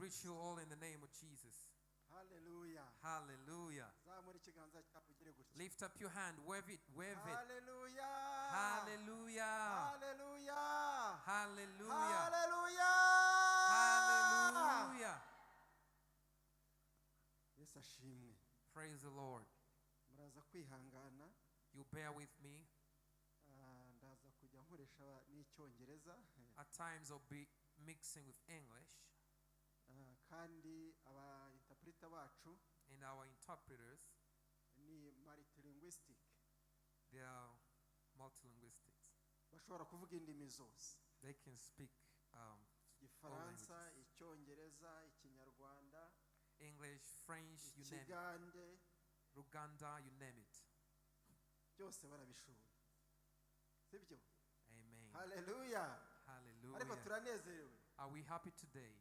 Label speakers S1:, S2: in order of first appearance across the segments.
S1: greet you all in the name of Jesus.
S2: Hallelujah.
S1: Hallelujah. Lift up your hand, wave it, wave it.
S2: Hallelujah.
S1: Hallelujah.
S2: Hallelujah.
S1: Hallelujah.
S2: Hallelujah.
S1: Hallelujah.
S2: Yes, ashimwe.
S1: Praise the Lord.
S2: Muraza kwihangana.
S1: You bear with me.
S2: Ndaza kujya nkoresha n'icyongereza.
S1: At times I'll be mixing with English.
S2: Kandi aba interpreter bacu
S1: and our interpreters
S2: ni multilinguistic.
S1: They are multilinguistics.
S2: Bashobora kuvuga indimi zose.
S1: They can speak
S2: Igifaransa, Icyongereza, Ikinyarwanda,
S1: English, French, you name
S2: it.
S1: Ruganda, you name it.
S2: Byose barabishoboye. Sibyo?
S1: Amen.
S2: Hallelujah.
S1: Hallelujah.
S2: Ariko turanezerewe.
S1: Are we happy today?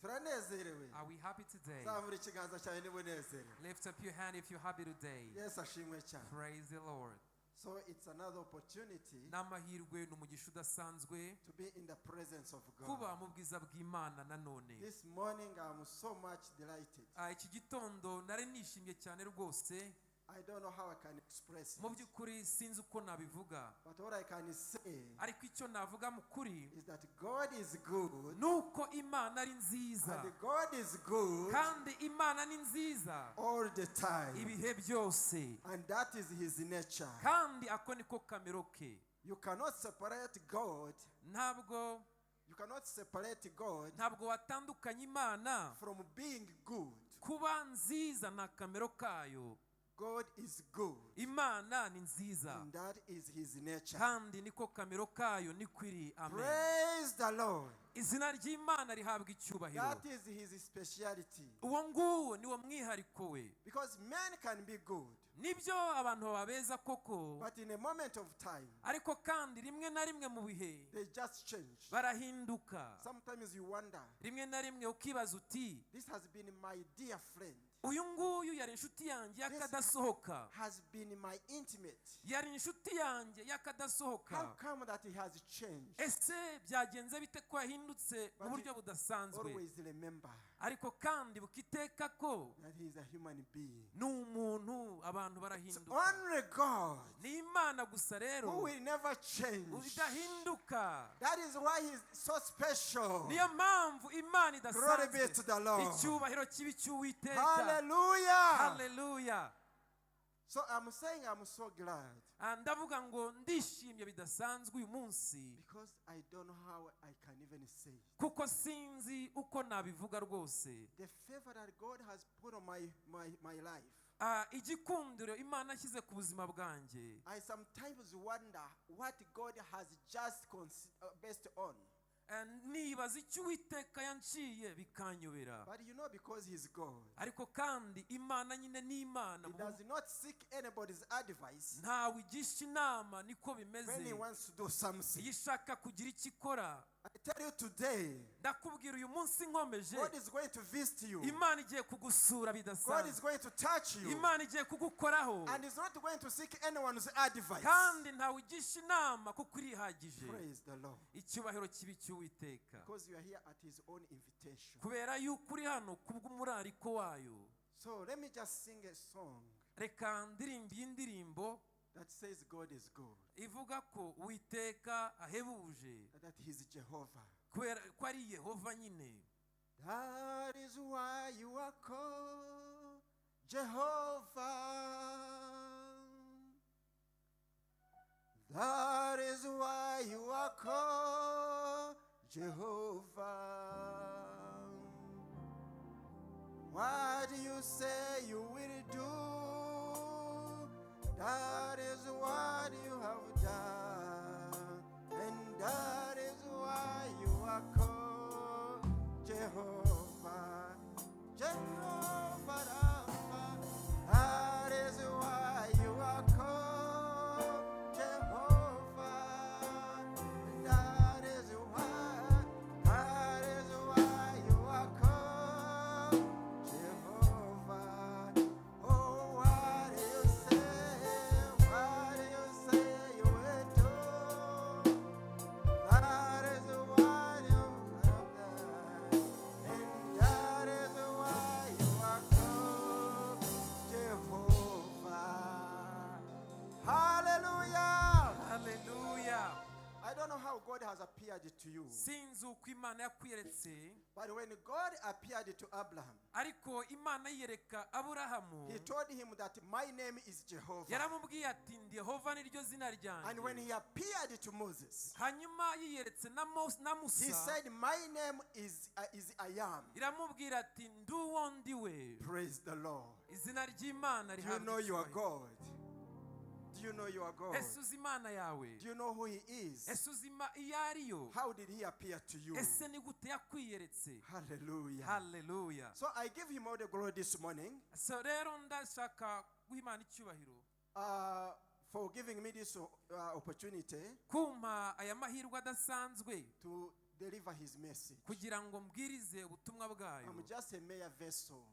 S2: Turanezerewe.
S1: Are we happy today?
S2: Zamura ikiganza cyawe niba unezerewe.
S1: Lift up your hand if you're happy today.
S2: Yes, ashimwe cyane.
S1: Praise the Lord.
S2: So it's another opportunity
S1: n'amahirwe n'umugisha udasanzwe
S2: to be in the presence of God.
S1: kuba mu bwiza bw'Imana nanone.
S2: This morning I'm so much delighted.
S1: Iki gitondo nari nishimye cyane rwose.
S2: I don't know how I can express it.
S1: Mu by'ukuri sinzi uko nabivuga.
S2: But what I can say
S1: ariko icyo navuga mu kuri
S2: is that God is good.
S1: Nuko Imana ari nziza.
S2: And God is good.
S1: Kandi Imana ni nziza
S2: all the time.
S1: Ibihe byose.
S2: And that is his nature.
S1: Kandi ako niko kamero ke.
S2: You cannot separate God. You cannot separate God
S1: ntabwo watandukanya Imana
S2: from being good.
S1: Kuba nziza na kamero kayo.
S2: God is good.
S1: Imana ni nziza.
S2: And that is his nature.
S1: Kandi niko kamero kayo nikwiri. Amen.
S2: Praise the Lord.
S1: Izina ry'Imana rihabwa icyubahiro.
S2: That is his speciality.
S1: Uwo nguwo niwo mwihariko we.
S2: Because men can be good.
S1: Nibyo abantu babeza koko.
S2: But in a moment of time.
S1: Ariko kandi rimwe na rimwe mu bihe.
S2: They just change.
S1: Barahinduka.
S2: Sometimes you wonder.
S1: Rimwe na rimwe ukibaza uti.
S2: This has been my dear friend.
S1: Uyu nguyu yari inshuti yanjye yakadasohoka.
S2: Has been my intimate.
S1: Yari inshuti yanjye yakadasohoka.
S2: How come that he has changed?
S1: Ese byagenze bite ko yahindutse mu buryo budasanzwe?
S2: Always remember.
S1: Ariko kandi bukiteka ko
S2: that he is a human being.
S1: N'umuntu abantu barahinduka.
S2: Only God.
S1: Ni Imana gusa rero.
S2: Who will never change.
S1: Udahinduka.
S2: That is why he is so special.
S1: Niyo mpamvu Imana idasanzwe.
S2: Glory be to the Lord.
S1: Icyubahiro kibi cy'Uwiteka.
S2: Hallelujah.
S1: Hallelujah.
S2: So I'm saying I'm so glad.
S1: Ndavuga ngo ndishimye bidasanzwe uyu munsi.
S2: Because I don't know how I can even say.
S1: Kuko sinzi uko nabivuga rwose.
S2: The favor that God has put on my life.
S1: Igikundiro Imana ashyize ku buzima bwanjye.
S2: I sometimes wonder what God has just based on.
S1: Nibaza icyo Uwiteka yanciye bikanyobera.
S2: But you know, because he's God.
S1: Ariko kandi Imana nyine ni Imana.
S2: He does not seek anybody's advice.
S1: Ntawe igisha inama niko bimeze.
S2: When he wants to do something.
S1: Iyo ishaka kugira icyo ikora.
S2: I tell you today,
S1: ndakubwira uyu munsi nkomeje.
S2: God is going to visit you.
S1: Imana igiye kugusura bidasanzwe.
S2: God is going to touch you.
S1: Imana igiye kugukoraho.
S2: And is not going to seek anyone's advice.
S1: Kandi ntawe igisha inama kuko irihagije.
S2: Praise the Lord.
S1: Icyubahiro kibi cy'Uwiteka.
S2: Because you are here at his own invitation.
S1: Kubera yuko uri hano kubw'umurariko wayo.
S2: So let me just sing a song.
S1: Reka ndirimbe indirimbo
S2: that says God is good.
S1: Ivuga ko Uwiteka ahebuje.
S2: That he is Jehovah.
S1: Kubera ko ari Yehova nyine.
S2: That is why you are called Jehovah. That is why you are called Jehovah. What do you say you will do? That is what you have done. And that is why you are called Jehovah. Jehovah Rapha. That is why you are called Jehovah. That is why you are called Jehovah. Oh, what do you say? What do you to you.
S1: sinzi uko imana yakwiyeretse,
S2: But when God appeared to Abraham,
S1: ariko imana yiyereka aburahamu,
S2: he told him that my name is Jehovah.
S1: yaramubwiye ati ndi Yehova niryo zina
S2: And when
S1: ryanjye.
S2: he appeared to Moses,
S1: Hanyuma yiyeretse na
S2: he
S1: Musa,
S2: said, my name is I am.
S1: iramubwira ati ndi uwo ndiwe.
S2: Praise the Lord.
S1: Izina ry'Imana
S2: Do you know you are
S1: rihabwa
S2: God? Do you know you are God?
S1: ese uzi Imana yawe?
S2: Do you know who he is?
S1: Ese uzi iyo ariyo?
S2: How did he appear to you?
S1: Ese ni gute yakwiyeretse?
S2: Hallelujah.
S1: Hallelujah.
S2: So I give him all the glory this morning
S1: So rero ndashaka guha Imana icyubahiro
S2: for giving me this opportunity
S1: kumpa aya mahirwe adasanzwe
S2: to deliver his message.
S1: kugira ngo mbwirize ubutumwa bwayo.
S2: I'm just a mere vessel.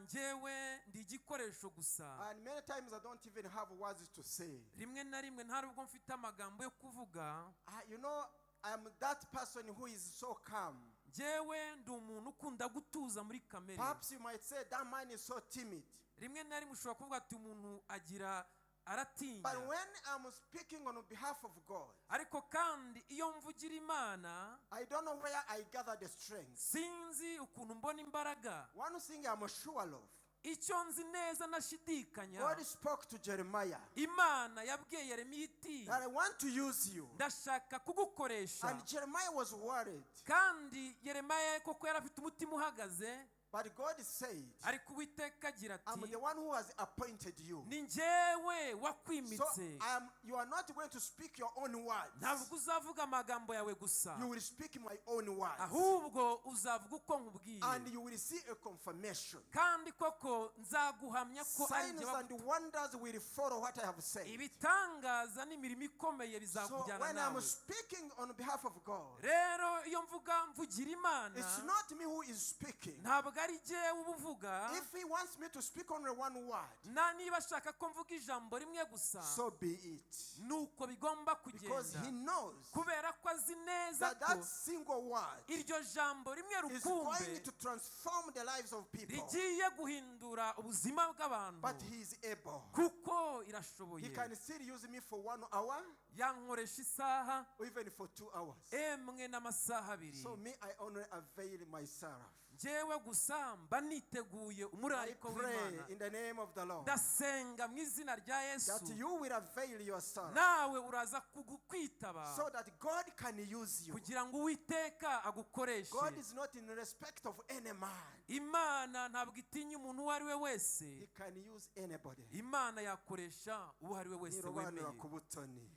S1: Njyewe ndi igikoresho gusa.
S2: And many times I don't even have words to say.
S1: Rimwe na rimwe nta nubwo mfite amagambo yo kuvuga.
S2: You know, I'm that person who is so calm.
S1: Njyewe ndi umuntu ukunda gutuza muri kamere.
S2: Perhaps you might say that man is so timid.
S1: Rimwe na rimwe ushobora kuvuga ati umuntu agira aratinya.
S2: But when I'm speaking on behalf of God,
S1: ariko kandi iyo mvugira Imana,
S2: I don't know where I gather the strength.
S1: sinzi ukuntu mbona imbaraga.
S2: One thing I'm sure of,
S1: icyo nzi neza nashidikanya,
S2: God spoke to Jeremiah
S1: Imana yabwiye Yeremiya iti
S2: that I want to use you.
S1: ndashaka kugukoresha.
S2: And Jeremiah was worried.
S1: kandi Yeremiya koko yari afite umutima uhagaze,
S2: But God said,
S1: ariko Uwiteka agira
S2: I'm
S1: ati
S2: the one who has appointed you.
S1: ni njyewe
S2: So
S1: wakwimitse.
S2: you are not going to speak your own words.
S1: ntabwo uzavuga amagambo yawe gusa,
S2: You will speak my own words.
S1: ahubwo uzavuga uko nkubwiye.
S2: And you will see a confirmation.
S1: kandi koko nzaguhamya ko ari
S2: Signs
S1: njye
S2: and wonders will follow what I have said.
S1: ibitangaza n'imirimo ikomeye
S2: So
S1: bizakujyana
S2: when I'm
S1: nawe.
S2: speaking on behalf of God,
S1: rero iyo mvugira Imana,
S2: it's not me who is speaking.
S1: ntabwo ari jyewe ubuvuga.
S2: If he wants me to speak only one word,
S1: niba ashaka ko mvuga ijambo rimwe gusa,
S2: so be it.
S1: nuko bigomba
S2: Because he
S1: kugenda,
S2: knows
S1: kubera ko azi neza
S2: that
S1: ko
S2: that single word
S1: iryo jambo rimwe
S2: is going
S1: rukumbe
S2: to transform the lives of people.
S1: rigiye guhindura ubuzima bw'abantu.
S2: But he is able.
S1: kuko
S2: He
S1: irashoboye.
S2: can still use me for 1 hour
S1: yankoresha isaha
S2: or even for 2 hours.
S1: emwe n'amasaha abiri.
S2: So me, I only avail myself.
S1: njyewe gusa mba niteguye
S2: I
S1: umurariko
S2: pray
S1: w'Imana.
S2: in the name of the Lord
S1: ndasenga mu izina rya Yesu,
S2: that you will avail yourself
S1: nawe uraza kwitaba
S2: so that God can use you.
S1: kugira ngo Uwiteka agukoreshe.
S2: God is not in respect of any man.
S1: Imana ntabwo itinya umuntu uwo ari we
S2: He
S1: wese.
S2: can use anybody.
S1: Imana yakoresha uwo ari we wese
S2: Nirobanura
S1: wemeye.
S2: ku butoni.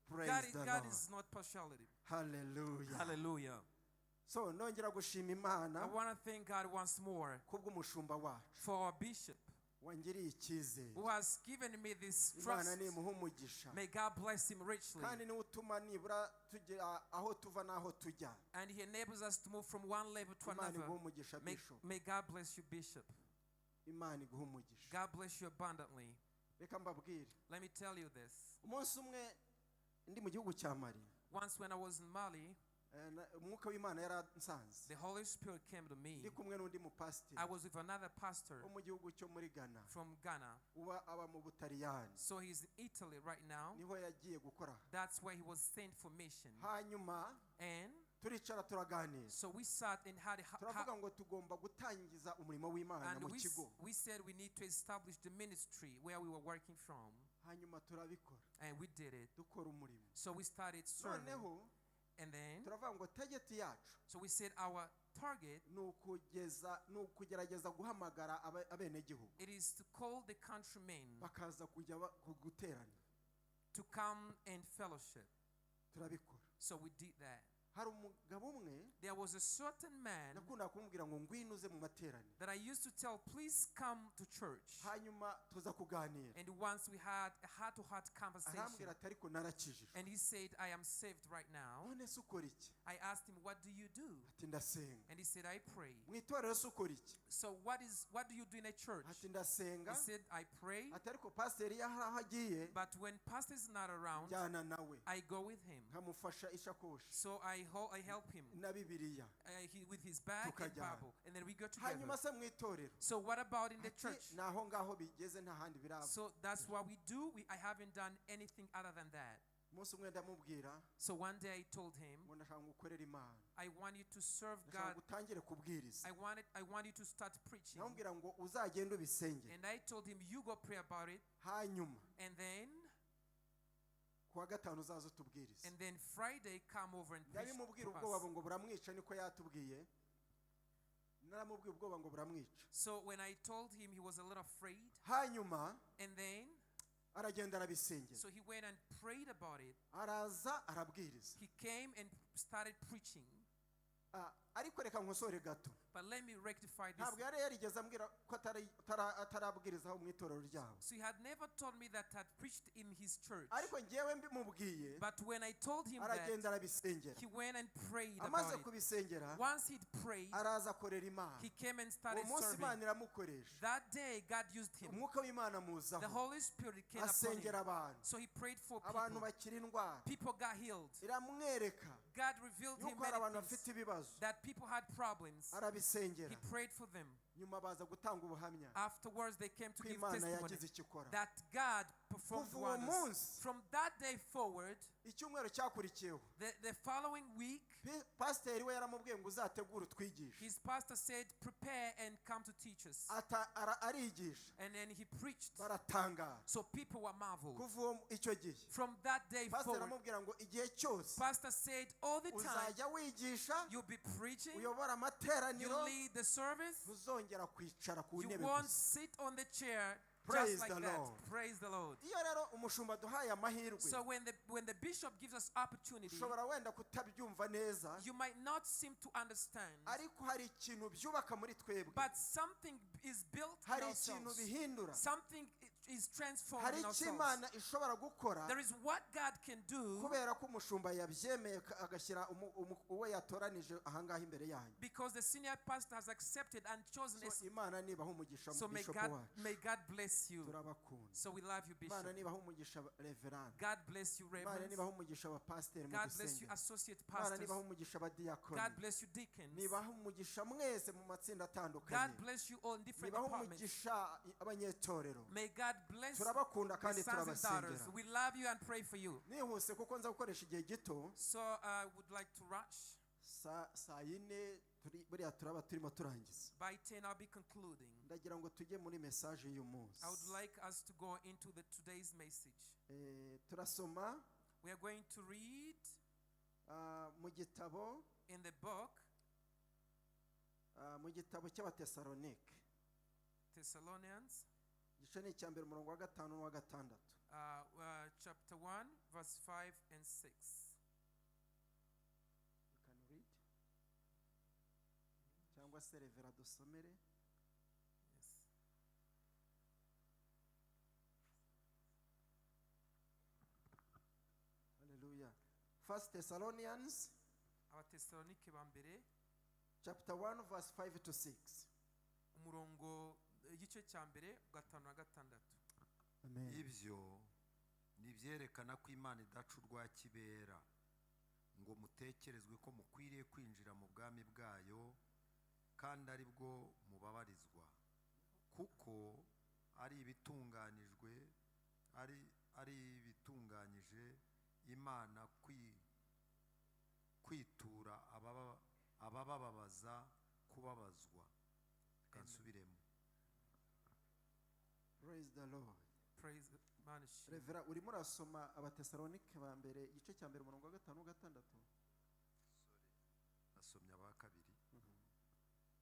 S2: Praise the
S1: God
S2: Lord.
S1: is not partiality.
S2: Hallelujah.
S1: Hallelujah.
S2: So nongera gushima
S1: I
S2: Imana
S1: want to thank God once more
S2: kubw'umushumba wacu
S1: for our bishop
S2: wangiriye icyizere.
S1: who has given me this
S2: Imana
S1: trust.
S2: nimuhe umugisha.
S1: May God bless him richly.
S2: Kandi niwe utuma nibura tugera aho tuva n'aho tujya.
S1: And he enables us to move from one level to
S2: Imana
S1: another.
S2: iguhe umugisha Bishop.
S1: May God bless you, Bishop.
S2: Imana iguhe umugisha.
S1: God bless you abundantly.
S2: Reka mbabwire.
S1: Let me tell you this.
S2: Umunsi umwe ndi mu gihugu cya Mali.
S1: Once when I was in Mali,
S2: umwuka w'Imana yaransanze.
S1: the Holy Spirit came to me.
S2: Ndi kumwe n'undi mupasiteri
S1: I was with another pastor
S2: wo mu gihugu cyo muri Ghana.
S1: from Ghana.
S2: Aba mu Butaliyani.
S1: So he's in Italy right now.
S2: Niho yagiye gukora.
S1: That's where he was sent for mission.
S2: Hanyuma
S1: And
S2: turicara turaganira.
S1: so we sat and had
S2: Turavuga ngo tugomba gutangiza umurimo w'Imana
S1: and
S2: mu kigo.
S1: we said we need to establish the ministry where we were working from.
S2: Hanyuma turabikora.
S1: And we did it.
S2: Dukora umurimo.
S1: So we started serving.
S2: Noneho
S1: And then,
S2: turavuga ngo target yacu
S1: so we said our target,
S2: ni ukugerageza guhamagara abenegihugu
S1: it is to call the countrymen
S2: bakaza kujya guterana.
S1: to come and fellowship.
S2: Turabikora.
S1: So we did that.
S2: Hari umugabo umwe
S1: There was a certain man
S2: nakunda kumubwira ngo ngwino uze mu materaniro.
S1: that I used to tell, please come to church.
S2: Hanyuma tuza kuganira.
S1: And once we had a heart-to-heart conversation.
S2: Arambwira ati ariko narakijijwe.
S1: And he said, I am saved right now.
S2: None se ukora iki?
S1: I asked him, what do you do?
S2: Ati ndasenga.
S1: And he said, I pray.
S2: Mu itorero se ukora iki?
S1: So what do you do in a church?
S2: Ati ndasenga.
S1: He said, I pray.
S2: Ati ariko pasiteri iyo aho agiye
S1: But when pastor is not around,
S2: njyana nawe
S1: I go with him.
S2: nkamufasha ishakoshi
S1: So I help him
S2: na Bibiliya.
S1: with his bag and
S2: Tukajyana.
S1: Bible. And then we go together.
S2: Hanyuma se mu itorero
S1: So what about in the
S2: ati
S1: church?
S2: naho ngaho bigeze nta handi biraba.
S1: So that's what we do. I haven't done anything other than that. So one day I told him, I want you to serve God. I want you to start preaching. And I told him, you go pray about it. And then Friday come over and preach to us. So when I told him, he was a little afraid. And then so he went and prayed about it. He came and started preaching. But let me rectify this. So he had never told me that I had preached in his church. But when I told him that, he went and prayed about it. Once he'd prayed, he came and started serving. That day, God used him. The Holy Spirit came upon him. So he prayed for people. People got healed. God revealed him many things, that people had problems. He prayed for them. Afterwards, they came to give testimony that God performed wonders. From that day forward, the following week, his pastor said, prepare and come to teach us. And then he preached. So people were marveled. From that day forward, pastor said, all the time, you'll be preaching, you'll lead the service, you won't sit on the chair just like that. Praise the Lord. So when the bishop gives us opportunity, you might not seem to understand, but something is built in ourselves. Something is transformed in ourselves. There is what God can do because the senior pastor has accepted and chosen us. So may God bless you. So we love you, Bishop. God bless you, Reverend. God bless you, Associate Pastors. God bless you, Deacons. God bless you all in different departments. May God bless your sons and daughters. We love you and pray for you. So I would like to rush. By 10 I'll be concluding. I would like us to go into today's message. We are going to read in the book Thessalonians, chapter 1, verse 5 and 6. Yes.
S2: Hallelujah. First Thessalonians,
S1: Abatesalonike bambere,
S2: chapter 1, verse 5 to 6.
S1: umurongo igice cya mbere gatanu na gatandatu.
S3: Ibyo nibyerekana ko Imana idaca urwa kibera ngo mutekerezwe ko mukwiriye kwinjira mu bwami bwayo kandi ari bwo mubabarizwa, kuko ari ibitunganyije Imana kwitura abababaza kubabazwa. Kansubiremo.
S2: Praise the Lord.
S1: Praise man.
S2: Revera urimo urasoma Abatesalonike ba mbere igice cya mbere umurongo wa 5 gatandatu.
S3: Nasomye aba kabiri.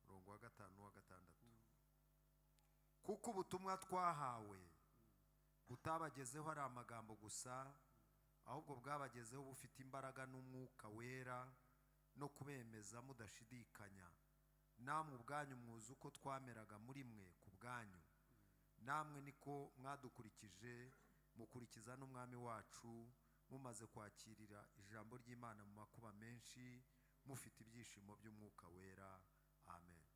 S3: Umurongo wa 5 wa gatandatu. Kuko ubutumwa twahawe butabagezeho ari amagambo gusa, ahubwo bwabagezeho bufite imbaraga n'umwuka wera no kubemeza mudashidikanya. Namwe ubwanyu mwuzi uko twameraga muri mwe ku bwanyu, namwe niko mwadukurikije mukurikiza n'umwami wacu, mumaze kwakirira ijambo ry'Imana mu makuba menshi, mufite ibyishimo by'umwuka wera. Amen.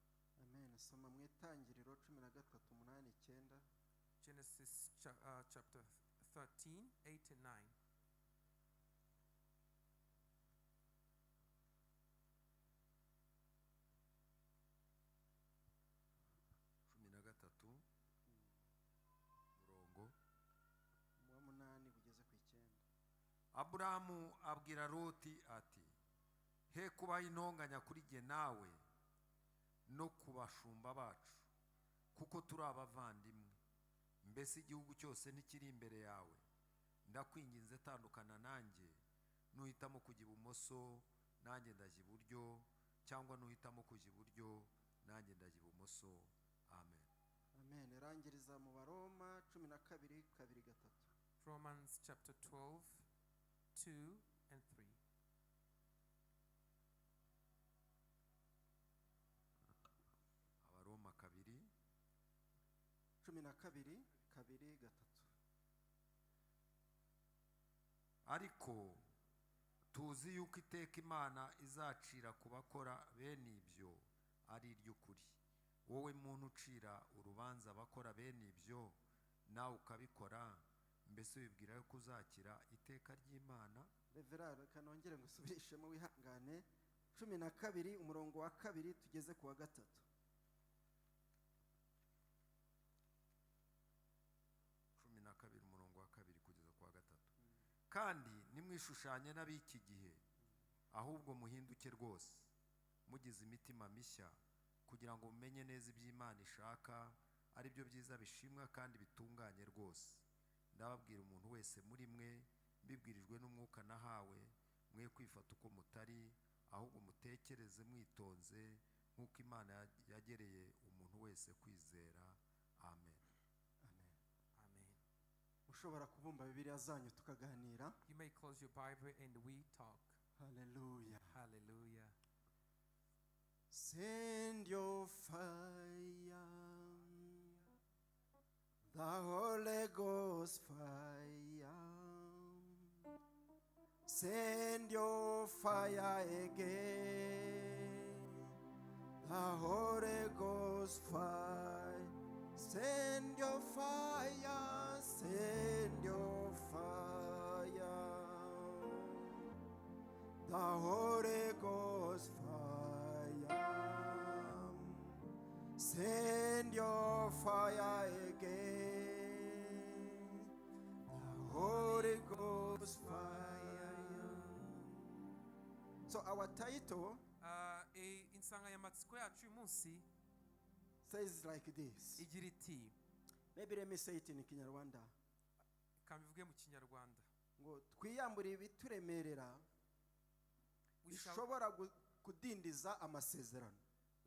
S2: Amen. Soma mu Itangiriro 13:8-9.
S1: Genesis chapter 13, 8 and 9.
S3: Aburahamu abwira Loti ati, he kubaho intonganya kuri jye nawe no kubashumba bacu, kuko turi abavandimwe. Mbese igihugu cyose ntikiri imbere yawe. Ndakwinginze tandukana nanjye, nuhitamo kujya ibumoso nanjye ndajya iburyo, cyangwa nuhitamo kujya iburyo nanjye ndajya ibumoso. Amen.
S2: Amen. Erangiriza mu Baroma 12:2-3.
S1: Romans chapter 12, 2 and 3.
S3: Abaroma
S2: 12:2-3.
S3: Ariko tuzi yuko iteka Imana izacira ku bakora bene ibyo ari iry'ukuri. Wowe muntu ucira urubanza abakora bene ibyo, nawe ukabikora, mbese wibwira yuko uzakira iteka ry'Imana?
S2: Reverara kanongere ngusubirishemo wihangane. 12:2 tugeze ku wa 3.
S3: 12:2 kugeza ku wa 3. Kandi nimwishushanye n'ab'iki gihe, ahubwo muhinduke rwose, mugize imitima mishya, kugira ngo mumenye neza iby'Imana ishaka, ari byo byiza bishimwa kandi bitunganye rwose. Ndababwira umuntu wese muri mwe, mbibwirijwe n'umwuka nahawe, mwe kwifata uko mutari, ahubwo mutekereze mwitonze, nk'uko Imana yagereye umuntu wese kwizera. Amen.
S2: Ushobora kubumba Bibiliya zanyu tukaganira.
S1: You may close your Bible and we talk.
S2: Hallelujah.
S1: Hallelujah.
S2: Send your fire, the Holy Ghost fire. Send your fire again, the Holy Ghost fire. Send your fire, send your fire, the Holy Ghost fire. Send your fire again, the Holy Ghost fire. So our title
S1: insanganyamatsiko yacu uyu munsi
S2: says like this.
S1: igira iti,
S2: Maybe let me say it in Kinyarwanda.
S1: kambivuge mu Kinyarwanda,
S2: ngo twiyambure ibituremerera bishobora kudindiza amasezerano.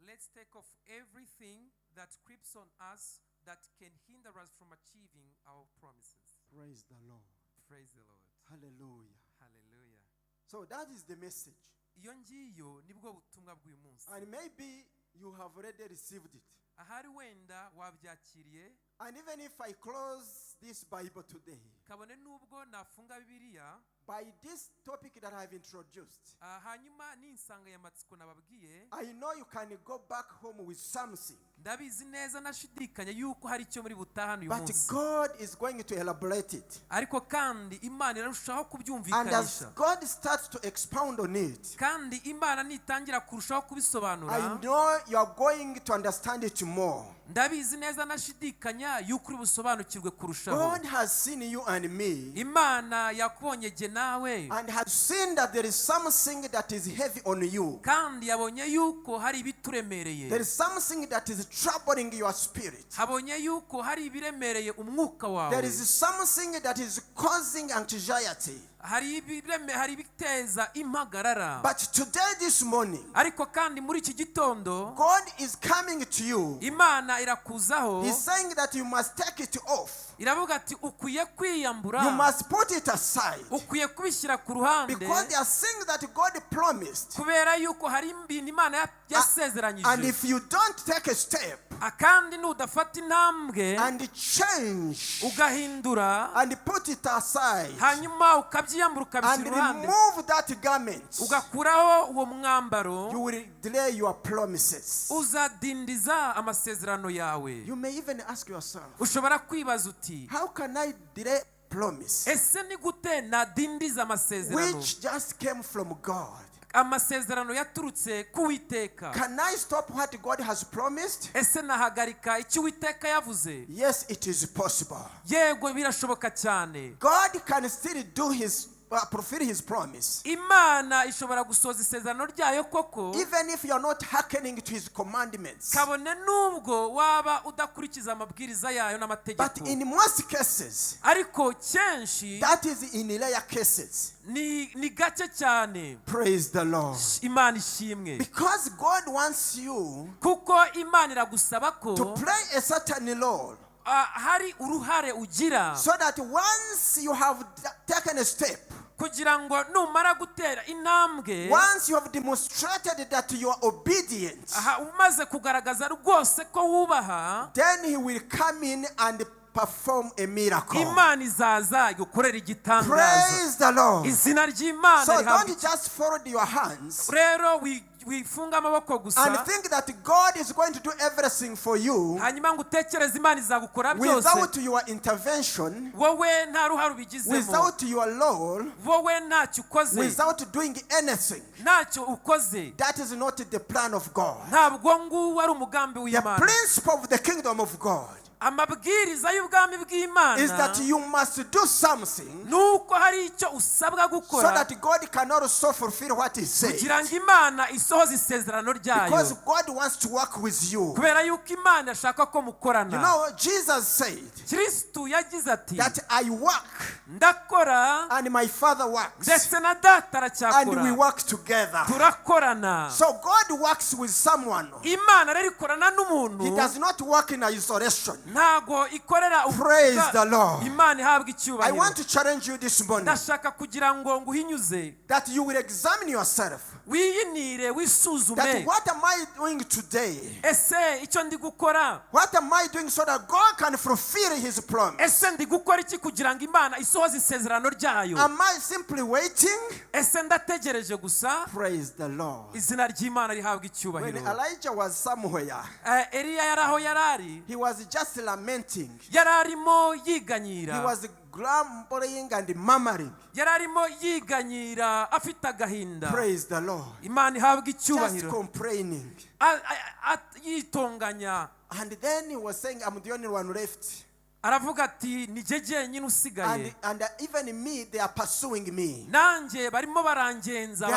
S1: Let's take off everything that creeps on us that can hinder us from achieving our promises.
S2: Praise the Lord.
S1: Praise the Lord.
S2: Hallelujah.
S1: Hallelujah.
S2: So that is the message.
S1: Iyo ngiyo nibwo butumwa bw'uyu munsi.
S2: And maybe you have already received it.
S1: Ahari wenda wabyakiriye.
S2: And even if I close this Bible today,
S1: kabone nubwo nafunga Bibiliya,
S2: by this topic that I have introduced,
S1: hanyuma ni insanganyamatsiko nababwiye,
S2: I know you can go back home with something.
S1: Ndabizi neza nashidikanya yuko hari icyo muri butahana uyu
S2: munsi. But God is going to elaborate it.
S1: Ariko kandi Imana irarushaho
S2: And
S1: kubyumvikanisha.
S2: as God starts to expound on it,
S1: kandi Imana nitangira kurushaho kubisobanura,
S2: I know you are going to understand it more.
S1: Ndabizi neza nashidikanya yuko uri busobanukirwe kurushaho.
S2: God has seen you and me.
S1: Imana yakubonye je nawe.
S2: And has seen that there is something that is heavy on you.
S1: Kandi yabonye yuko hari ibituremereye.
S2: There is something that is troubling your spirit.
S1: Habonye yuko hari ibiremereye umwuka wawe.
S2: There is something that is causing anxiety.
S1: hari biteza impagarara.
S2: But today, this morning,
S1: ariko kandi muri iki gitondo,
S2: God is coming to you.
S1: Imana irakuzaho.
S2: He's saying that you must take it off.
S1: Iravuga ati ukwiye kwiyambura.
S2: You must put it aside.
S1: Ukwiye kubishyira ku ruhande.
S2: Because there are things that God promised.
S1: Kubera yuko hari ibintu Imana yasezeranyije.
S2: And if you don't take a step,
S1: akandi nudafata intambwe,
S2: and change,
S1: ugahindura,
S2: and put it aside,
S1: hanyuma ukabyiyambura ukabishyira
S2: and
S1: uruhande,
S2: remove that garment,
S1: ugakuraho uwo mwambaro,
S2: you will delay your promises.
S1: uzadindiza amasezerano yawe.
S2: You may even ask yourself,
S1: ushobora kwibaza uti,
S2: how can I delay promise
S1: ese ni gute nadindiza amasezerano
S2: which just came from God?
S1: amasezerano yaturutse kuwiteka.
S2: Can I stop what God has promised?
S1: Ese nahagarika icyo Uwiteka yavuze?
S2: Yes, it is possible.
S1: Yego birashoboka cyane.
S2: God can still do his fulfill his promise.
S1: Imana ishobora gusoza isezerano ryayo koko,
S2: even if you are not hearkening to his commandments.
S1: kabone nubwo waba udakurikiza amabwiriza yayo n'amategeko.
S2: But in most cases,
S1: ariko kenshi,
S2: that is in rare cases.
S1: ni gake cyane.
S2: Praise the Lord.
S1: Imana ishimwe.
S2: Because God wants you
S1: kuko Imana iragusaba ko
S2: to play a certain role.
S1: Hari uruhare ugira,
S2: So that once you have taken a step,
S1: kugira ngo numara gutera intambwe,
S2: once you have demonstrated that you are obedient,
S1: umaze kugaragaza rwose ko wubaha,
S2: then he will come in and perform a miracle.
S1: Imana izaza gukorera igitangaza.
S2: Praise the Lord.
S1: Izina ry'Imana
S2: So
S1: rihabwa.
S2: don't just fold your hands
S1: Rero wifunga amaboko gusa
S2: and think that God is going to do everything for you
S1: hanyuma ngo utekereze Imana izagukora byose
S2: without your intervention,
S1: wowe nta ruhare ubigizemo,
S2: without your role,
S1: wowe ntacyo ukoze,
S2: without doing anything.
S1: ntacyo ukoze.
S2: That is not the plan of God.
S1: Ntabwo nguwo ari umugambi
S2: The
S1: w'Imana.
S2: principle of the kingdom of God
S1: amabwiriza y'ubwami bw'Imana
S2: is that you must do something
S1: nuko hari icyo usabwa
S2: so
S1: gukora
S2: that God can also fulfill what he said.
S1: kugira ngo Imana isohoze isezerano ryayo,
S2: Because God wants to work with you.
S1: kubera yuko Imana ashaka ko mukorana.
S2: You know, Jesus said
S1: Kristo yagize ati
S2: that I work
S1: ndakora
S2: and my Father works
S1: ndetse na data
S2: and we
S1: aracyakora,
S2: work together.
S1: turakorana.
S2: So God works with someone.
S1: Imana rero ikorana
S2: He
S1: n'umuntu,
S2: does not work in isolation.
S1: ntago ikorera
S2: Praise the Lord.
S1: Imana ihabwa
S2: I
S1: icyubahiro.
S2: want to challenge you this morning
S1: ndashaka kugira ngo nguhinyuze
S2: that you will examine yourself.
S1: wiyinire
S2: That
S1: wisuzume,
S2: what am I doing today?
S1: ese icyo ndi gukora,
S2: What am I doing so that God can fulfill his promise?
S1: ese ndi gukora iki kugira ngo Imana isohoze isezerano ryayo?
S2: Am I simply waiting?
S1: Ese ndategereje gusa?
S2: Praise the Lord.
S1: Izina ry'Imana rihabwa
S2: When
S1: icyubahiro.
S2: Elijah was somewhere,
S1: Eliya yari aho yarari,
S2: he was just lamenting.
S1: yararimo
S2: He
S1: yiganyira,
S2: was grumbling and murmuring.
S1: yararimo yiganyira afite agahinda.
S2: Praise the Lord.
S1: Imana ihabwa
S2: Just
S1: icyubahiro,
S2: complaining.
S1: yitonganya.
S2: And then he was saying, I'm the only one left.
S1: Aravuga ati ni je jyenyine usigaye,
S2: And even me, they are pursuing me.
S1: nanjye barimo barangenza,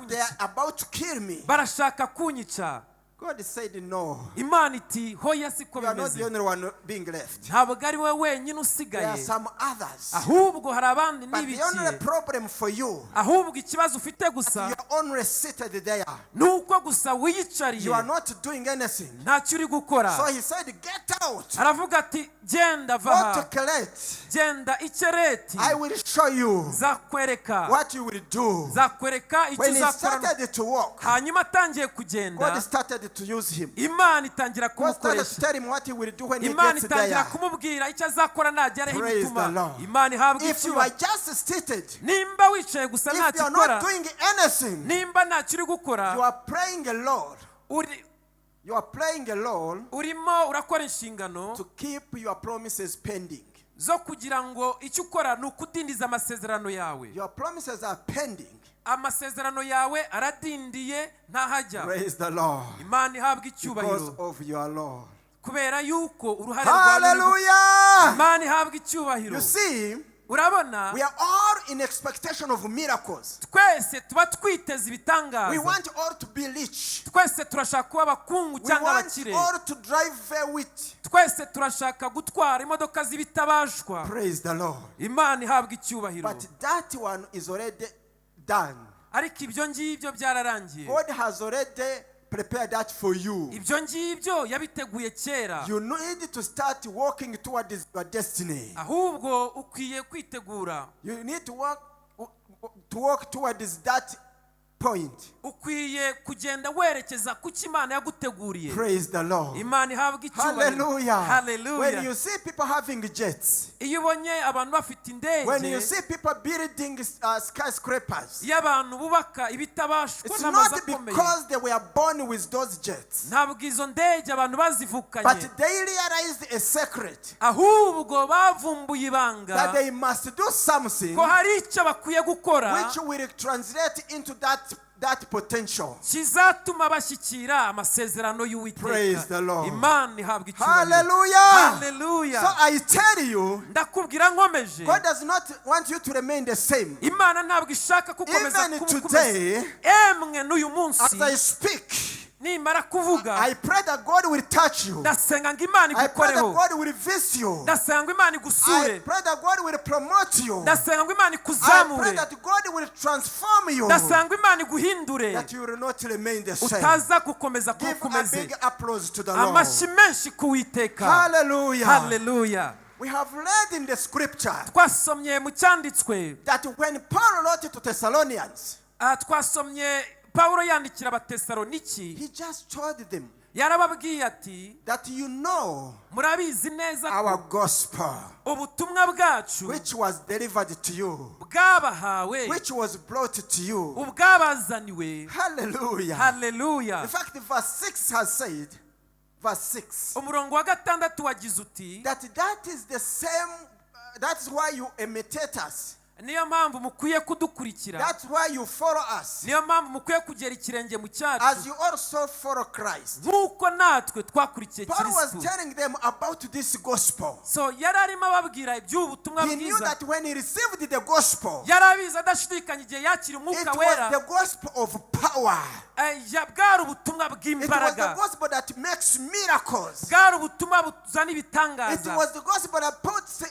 S2: They are about to kill me.
S1: barashaka kunyica.
S2: God said, no.
S1: Imana iti hoya siko
S2: You are not
S1: bimeze,
S2: the only one being left.
S1: ntabwo ari wowe wenyine
S2: There are
S1: usigaye,
S2: some others.
S1: ahubwo hari abandi
S2: But the only
S1: n'ibikiye.
S2: problem for you,
S1: Ahubwo ikibazo ufite
S2: you
S1: gusa
S2: are only seated there.
S1: ni uko gusa
S2: You are
S1: wiyicariye,
S2: not doing anything.
S1: ntacyo uri gukora.
S2: So he said, get out.
S1: Aravuga ati genda
S2: Go
S1: vaha,
S2: to Kelet.
S1: genda ikereti,
S2: I will show you
S1: zakwereka
S2: what you will do.
S1: zakwereka icyo
S2: When he
S1: uzakora.
S2: started to walk,
S1: Hanyuma atangiye
S2: God
S1: kugenda,
S2: started to use him.
S1: Imana itangira
S2: God started to
S1: kumukoresha,
S2: tell him what he will do when he
S1: Imana
S2: gets
S1: itangira
S2: there.
S1: kumubwira icyo azakora nageraho
S2: Praise the
S1: ibituma.
S2: Lord.
S1: Imana ihabwa
S2: If you are
S1: icyubahiro.
S2: just seated,
S1: Nimba wicaye gusa
S2: if you
S1: ntacyo
S2: are
S1: ukora,
S2: not doing anything,
S1: nimba ntacyo uri gukora,
S2: you are playing a role.
S1: uri-
S2: You are playing a role
S1: urimo urakora inshingano
S2: to keep your promises pending.
S1: zo kugira ngo icyo ukora ni ukudindiza amasezerano yawe.
S2: Your promises are pending.
S1: Amasezerano yawe aradindiye ntahajya.
S2: Praise the Lord.
S1: Imana ihabwa
S2: Because
S1: icyubahiro
S2: of your Lord.
S1: kubera yuko uruhare rwawe ruri
S2: Hallelujah.
S1: Imana ihabwa icyubahiro.
S2: You see,
S1: Urabona,
S2: we are all in expectation of miracles.
S1: twese tuba twiteze
S2: We
S1: ibitangaza,
S2: want all to be rich.
S1: twese turashaka kuba abakungu
S2: We
S1: cyangwa
S2: want
S1: abakire,
S2: all to drive with.
S1: twese turashaka gutwara imodoka z'ibitabashwa.
S2: Praise the Lord.
S1: Imana ihabwa icyubahiro.
S2: But that one is already done.
S1: Ariko ibyo ngibyo byararangiye,
S2: God has already prepared that for you.
S1: ibyo ngibyo yabiteguye kera.
S2: You need to start walking towards your destiny.
S1: Ahubwo ukwiye kwitegura,
S2: You need to walk towards that point.
S1: ukwiye kugenda werekeza ku cyo Imana yaguteguriye.
S2: Praise the Lord.
S1: Imana ihabwa icyubahiro.
S2: Hallelujah. When
S1: Hallelujah.
S2: you see people having jets,
S1: Iyo ubonye abantu bafite
S2: when you
S1: indege,
S2: see people building skyscrapers,
S1: iyo abantu bubaka ibitabashwa
S2: it's
S1: n'amazu
S2: not
S1: akomeye,
S2: because they were born with those jets,
S1: ntabwo izo ndege abantu
S2: but
S1: bazivukanye,
S2: they realized a secret
S1: ahubwo bavumbuye ibanga
S2: that they must do something
S1: ko hari icyo bakwiye gukora
S2: which will translate into that that potential.
S1: Kizatuma bashyikira amasezerano y'Uwiteka.
S2: Praise the Lord.
S1: Imana ihabwa icyubahiro.
S2: Hallelujah.
S1: Hallelujah.
S2: So I tell you,
S1: ndakubwira nkomeje,
S2: God does not want you to remain the same.
S1: Imana ntabwo ishaka gukomeza
S2: Even
S1: kuba
S2: today,
S1: emwe n'uyu munsi,
S2: as I speak,
S1: nimara kuvuga,
S2: I pray that God will touch you.
S1: ndasenga ngo Imana
S2: I pray that
S1: igukoreho,
S2: God will visit you.
S1: ndasenga ngo Imana
S2: I
S1: igusure,
S2: pray that God will promote you.
S1: ndasenga ngo Imana
S2: I pray
S1: ikuzamure,
S2: that God will transform you.
S1: ndasenga ngo Imana iguhindure,
S2: That you will not remain the same.
S1: utaza gukomeza
S2: Give a
S1: kukomeze.
S2: big applause to the Lord.
S1: Amashyi menshi ku Uwiteka.
S2: Hallelujah.
S1: Hallelujah.
S2: We have read in the scripture
S1: Twasomye mu cyanditswe,
S2: that when Paul wrote to Thessalonians,
S1: twasomye Pawulo yandikira Abatesaloniki,
S2: he just told them
S1: yarababwiye ati,
S2: that you know
S1: murabizi neza
S2: our
S1: ko
S2: gospel,
S1: ubutumwa bwacu
S2: which was delivered to you,
S1: bwabahawe,
S2: which was brought to you.
S1: ubwabazaniwe.
S2: Hallelujah.
S1: Hallelujah.
S2: In fact, verse 6 has said, verse 6,
S1: umurongo wa 6 wagize uti,
S2: that is the same, that's why you imitate us.
S1: niyo mpamvu mukwiye kudukurikira,
S2: That's why you follow us,
S1: niyo mpamvu mukwiye kugera ikirenge mu
S2: as
S1: cyacu,
S2: you also follow Christ.
S1: nk'uko natwe twakurikiye
S2: Paul was
S1: Kristo.
S2: telling them about this gospel.
S1: So yari arimo ababwira iby'ubutumwa
S2: He knew
S1: bwiza,
S2: that when he received the gospel,
S1: yari abizi adashidikanya igihe yakira
S2: it
S1: umwuka
S2: was
S1: wera,
S2: the gospel of power.
S1: bwari ubutumwa
S2: It was
S1: bw'imbaraga,
S2: the gospel that makes miracles.
S1: bwari ubutumwa buzana
S2: It
S1: ibitangaza,
S2: was the gospel that puts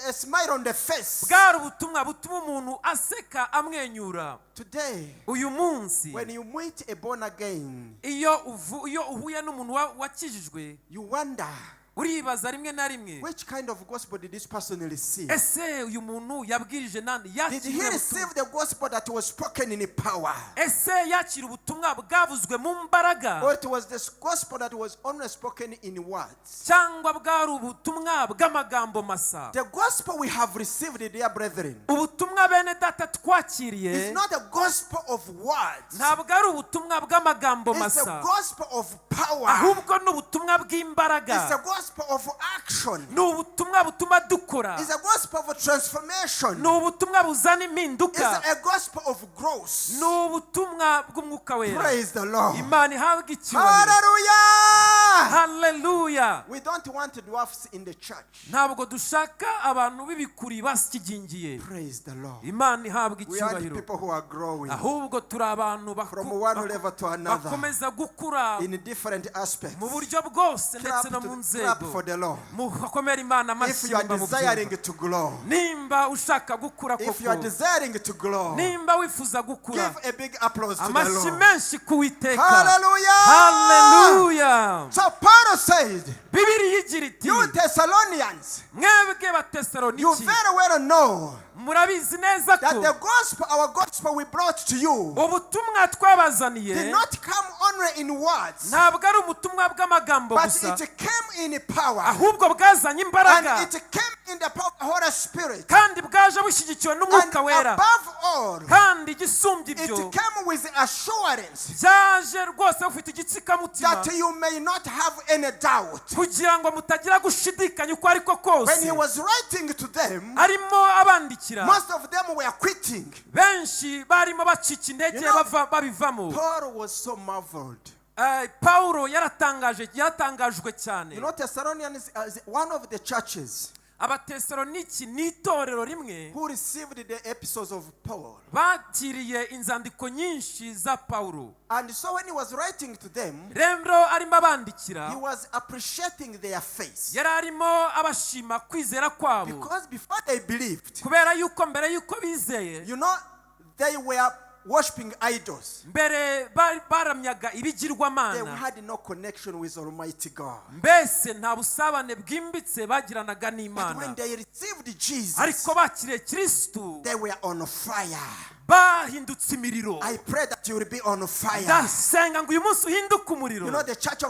S2: a smile on the face.
S1: bwari ubutumwa butuma umuntu aseka amwenyura.
S2: Today,
S1: uyu munsi
S2: when you meet a born again,
S1: iyo uhuye n'umuntu wakijijwe,
S2: you wonder,
S1: uribaza rimwe na rimwe,
S2: which kind of gospel did this person receive?
S1: ese uyu muntu yabwirije nande?
S2: Did he receive the gospel that was spoken in power?
S1: Ese yakira ubutumwa bwavuzwe mu mbaraga,
S2: Or it was this gospel that was only spoken in words?
S1: cyangwa bwari ubutumwa bw'amagambo masa?
S2: The gospel we have received, dear brethren,
S1: ubutumwa bene data twakiriye
S2: is not a gospel of words.
S1: ntabwo ari ubutumwa bw'amagambo
S2: It's a
S1: masa,
S2: gospel of power.
S1: ahubwo ni ubutumwa bw'imbaraga,
S2: It's a gospel of action.
S1: ni ubutumwa butuma dukora,
S2: It's a gospel of transformation.
S1: ni ubutumwa buzana
S2: It's
S1: impinduka,
S2: a gospel of growth.
S1: ni ubutumwa bw'umwuka wera.
S2: Praise the Lord.
S1: Imana ihabwe icyubahiro.
S2: Hallelujah.
S1: Hallelujah.
S2: We don't want dwarfs in the church.
S1: ntabwo dushaka abantu b'ibikuri basikigingiye.
S2: Praise the Lord.
S1: Imana ihabwe
S2: We want
S1: icyubahiro,
S2: people who are growing
S1: ahubwo turi abantu
S2: from one level to another
S1: bakomeza gukura
S2: in different aspects.
S1: mu buryo bwose ndetse no mu
S2: Clap
S1: nzego.
S2: for the Lord.
S1: mukomere Imana
S2: If
S1: amashyi
S2: you are
S1: nimba
S2: desiring
S1: mubyumva.
S2: to grow,
S1: nimba ushaka gukura
S2: if you are
S1: koko,
S2: desiring to grow,
S1: nimba wifuza gukura,
S2: give a big applause to the
S1: amashyi
S2: Lord.
S1: menshi ku Uwiteka.
S2: Hallelujah.
S1: Hallelujah.
S2: So Paul said,
S1: Bibiliya igira iti,
S2: you Thessalonians,
S1: mwebwe
S2: you
S1: Batesaloniki,
S2: very well know
S1: murabizi neza
S2: that
S1: ko
S2: the gospel, our gospel we brought to you,
S1: ubutumwa twabazaniye
S2: did not come only in words,
S1: ntabwo ari ubutumwa bw'amagambo
S2: but
S1: gusa,
S2: it came in power.
S1: ahubwo bwazanye imbaraga,
S2: And it came in the power of the Holy Spirit.
S1: kandi bwaje bushyigikiwe
S2: And
S1: n'umwuka wera,
S2: above all,
S1: kandi igisumbye
S2: it
S1: ibyo
S2: came with assurance
S1: byaje rwose bufite igitsikamutima,
S2: that you may not have any doubt.
S1: kugira ngo mutagira gushidikanya uko ariko
S2: When he
S1: kose.
S2: was writing to them,
S1: arimo abandikira,
S2: most of them were quitting.
S1: benshi barimo bacika intege
S2: You know,
S1: babivamo.
S2: Paul was so marveled.
S1: Pawulo yaratangajwe cyane.
S2: You know, Thessalonians is one of the churches
S1: Abatesaloniki ni itorero rimwe
S2: who received the episodes of Paul.
S1: bakiriye inzandiko nyinshi za Pawulo.
S2: And so when he was writing to them,
S1: rero arimo
S2: he
S1: abandikira,
S2: was appreciating their faith.
S1: yari arimo abashima kwizera kwabo,
S2: Because before they believed,
S1: kubera yuko mbere yuko bizeye,
S2: you know, they were worshiping idols.
S1: mbere baramyaga
S2: They
S1: ibigirwamana,
S2: had no connection with Almighty God.
S1: mbese nta busabane bwimbitse bagiranaga
S2: But when
S1: n'Imana.
S2: they received Jesus,
S1: ariko bakiriye Kristo
S2: they were on fire.
S1: bahindutse imiriro.
S2: I pray that you will be on fire.
S1: ndasenga ngo uyu munsi uhinduke umuriro.
S2: You know, the church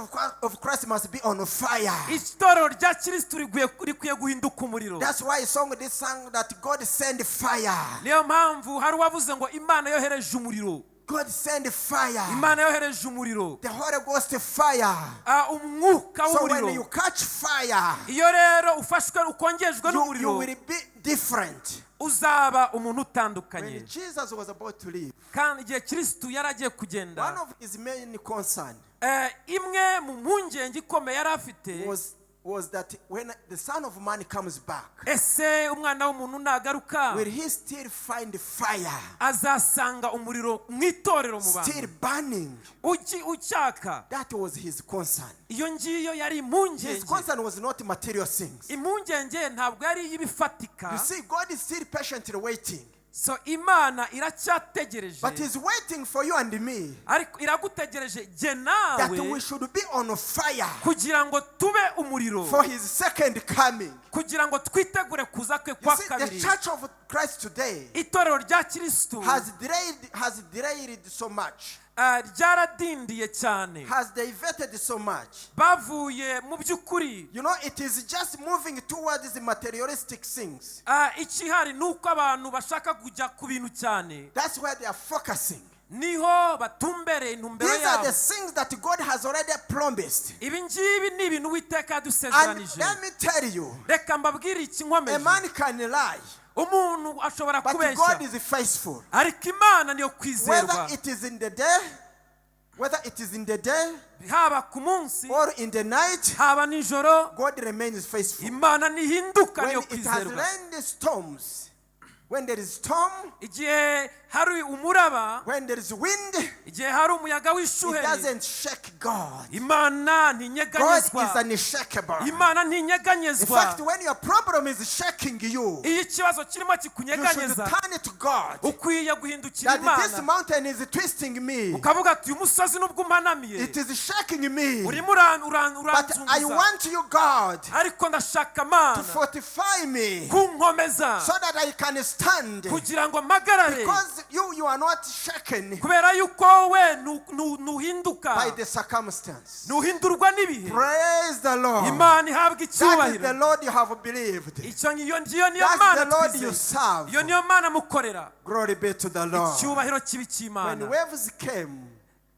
S2: of Christ must be on fire.
S1: itorero rya Kristo rikwiye guhinduka umuriro.
S2: That's why he sang this song that God send fire.
S1: niyo mpamvu hari uwavuze ngo Imana yohereje umuriro.
S2: God send fire.
S1: Imana yohereje umuriro,
S2: The Holy Ghost fire.
S1: umwuka
S2: So when
S1: w'umuriro.
S2: you catch fire,
S1: iyo rero ufashwe ukongejwe
S2: you
S1: n'umuriro,
S2: will be different.
S1: uzaba umuntu utandukanye.
S2: When Jesus was about to leave,
S1: kandi igihe Kristo yaragiye kugenda,
S2: one of his main concerns
S1: imwe mu mpungenge ikomeye yari afite
S2: was that when the Son of Man comes back,
S1: ese umwana w'umuntu nagaruka,
S2: will he still find fire
S1: azasanga umuriro mw'itorero mu bantu
S2: still burning?
S1: ucyaka.
S2: That was his concern.
S1: iyo ngiyo yari impungenge.
S2: His concern was not material things.
S1: impungenge ntabwo yari ibifatika.
S2: You see, God is still patiently waiting.
S1: So Imana iracyategereje,
S2: but is waiting for you and me,
S1: ariko iragutegereje je
S2: that
S1: nawe,
S2: we should be on fire
S1: kugira ngo tube umuriro,
S2: for his second coming.
S1: kugira ngo twitegure kuza kwe kwa kabiri.
S2: The church of Christ today
S1: itorero rya Kristo
S2: has delayed so much,
S1: ryaradindiye cyane,
S2: has diverted so much.
S1: bavuye mu by'ukuri.
S2: You know, it is just moving towards the materialistic things.
S1: ikihari nuko abantu bashaka kujya ku bintu cyane.
S2: That's where they are focusing.
S1: niho batumbere intumbero
S2: These are
S1: yabo.
S2: the things that God has already promised.
S1: ibi ngibi ni ibintu Uwiteka
S2: And
S1: yadusezeranije.
S2: let me tell you,
S1: reka mbabwire iki
S2: a
S1: nkomeje,
S2: man can lie,
S1: umuntu ashobora
S2: but
S1: kubeshya,
S2: God is faithful.
S1: ariko Imana niyo kwizerwa.
S2: Whether it is in the day,
S1: haba ku munsi
S2: or in the night,
S1: haba nijoro,
S2: God remains faithful.
S1: Imana ntihinduka,
S2: When
S1: niyo
S2: it has
S1: kwizerwa.
S2: rained storms, when there is storm,
S1: igihe hari umuraba,
S2: when there is wind,
S1: igihe hari umuyaga
S2: it
S1: w'ishuheri,
S2: doesn't shake God.
S1: Imana
S2: God
S1: ntinyeganyezwa.
S2: is unshakable.
S1: Imana
S2: In
S1: ntinyeganyezwa.
S2: fact, when your problem is shaking you,
S1: iyo ikibazo kirimo
S2: you should
S1: kikunyeganyeza,
S2: turn it to God.
S1: ukwiye guhindukira
S2: That this
S1: Imana,
S2: mountain is twisting me.
S1: ukavuga ati uyu musozi nubwo umpanamiye,
S2: It is shaking me.
S1: urimo
S2: But I
S1: uranzunguza,
S2: want you, God,
S1: ariko ndashaka
S2: to
S1: Mana
S2: fortify me
S1: kunkomeza,
S2: so that I can stand.
S1: kugira ngo mpagarare,
S2: Because you are not shaken
S1: kubera yuko wowe ntuhinduka,
S2: by the circumstance.
S1: ntuhindurwa n'ibihe.
S2: Praise the Lord.
S1: Imana ihabwa
S2: That is
S1: icyubahiro.
S2: the Lord you have believed.
S1: iyo niyo
S2: That's
S1: Mana
S2: the Lord you
S1: twizeye,
S2: serve.
S1: iyo niyo Mana mukorera.
S2: Glory be to the Lord.
S1: icyubahiro kibi cy'Imana.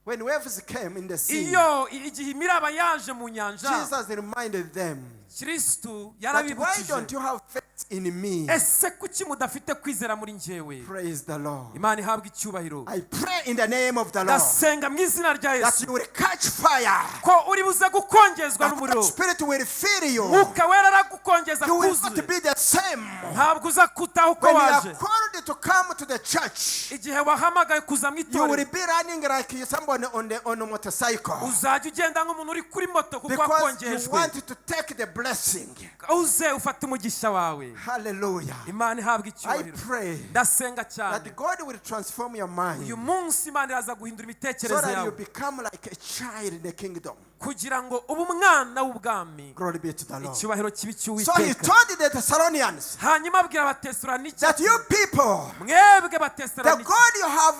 S2: When waves came in the sea,
S1: iyo igihe imiraba yaje mu nyanja,
S2: Jesus reminded them
S1: Kristo
S2: that why
S1: yarabibukije,
S2: don't you have faith in me?
S1: ese kuki mudafite kwizera muri njyewe?
S2: Praise the Lord.
S1: Imana ihabwa icyubahiro.
S2: I pray in the name of the Lord
S1: ndasenga mu izina rya
S2: that
S1: Yesu
S2: you will catch fire.
S1: ko uri buze gukongezwa
S2: That
S1: n'umuriro.
S2: the Spirit will fill you.
S1: Mwuka wera aragukongeza
S2: You will
S1: kuzuye,
S2: not be the same.
S1: ntabwo uza kutaha uko
S2: When you are
S1: waje.
S2: called to come to the church,
S1: igihe wahamagaye kuza mu
S2: you will
S1: itorero,
S2: be running like somebody on a motorcycle,
S1: uzajya ugenda nk'umuntu uri kuri moto kuko
S2: because you
S1: wakongejwe.
S2: want to take the blessing.
S1: uze ufate umugisha wawe.
S2: Hallelujah.
S1: Imana ihabwa
S2: I
S1: icyubahiro.
S2: pray
S1: ndasenga cyane,
S2: that God will transform your mind
S1: uyu munsi Imana iraza guhindura
S2: so
S1: imitekerereze
S2: that you
S1: yawe,
S2: become like a child in the kingdom.
S1: kugira ngo ube umwana w'ubwami.
S2: Glory be to the Lord.
S1: icyubahiro kibi
S2: So he
S1: cy'Uwiteka.
S2: told the Thessalonians
S1: hanyuma abwira Abatesalonike,
S2: that you people,
S1: mwebwe
S2: the
S1: Abatesalonike,
S2: God you have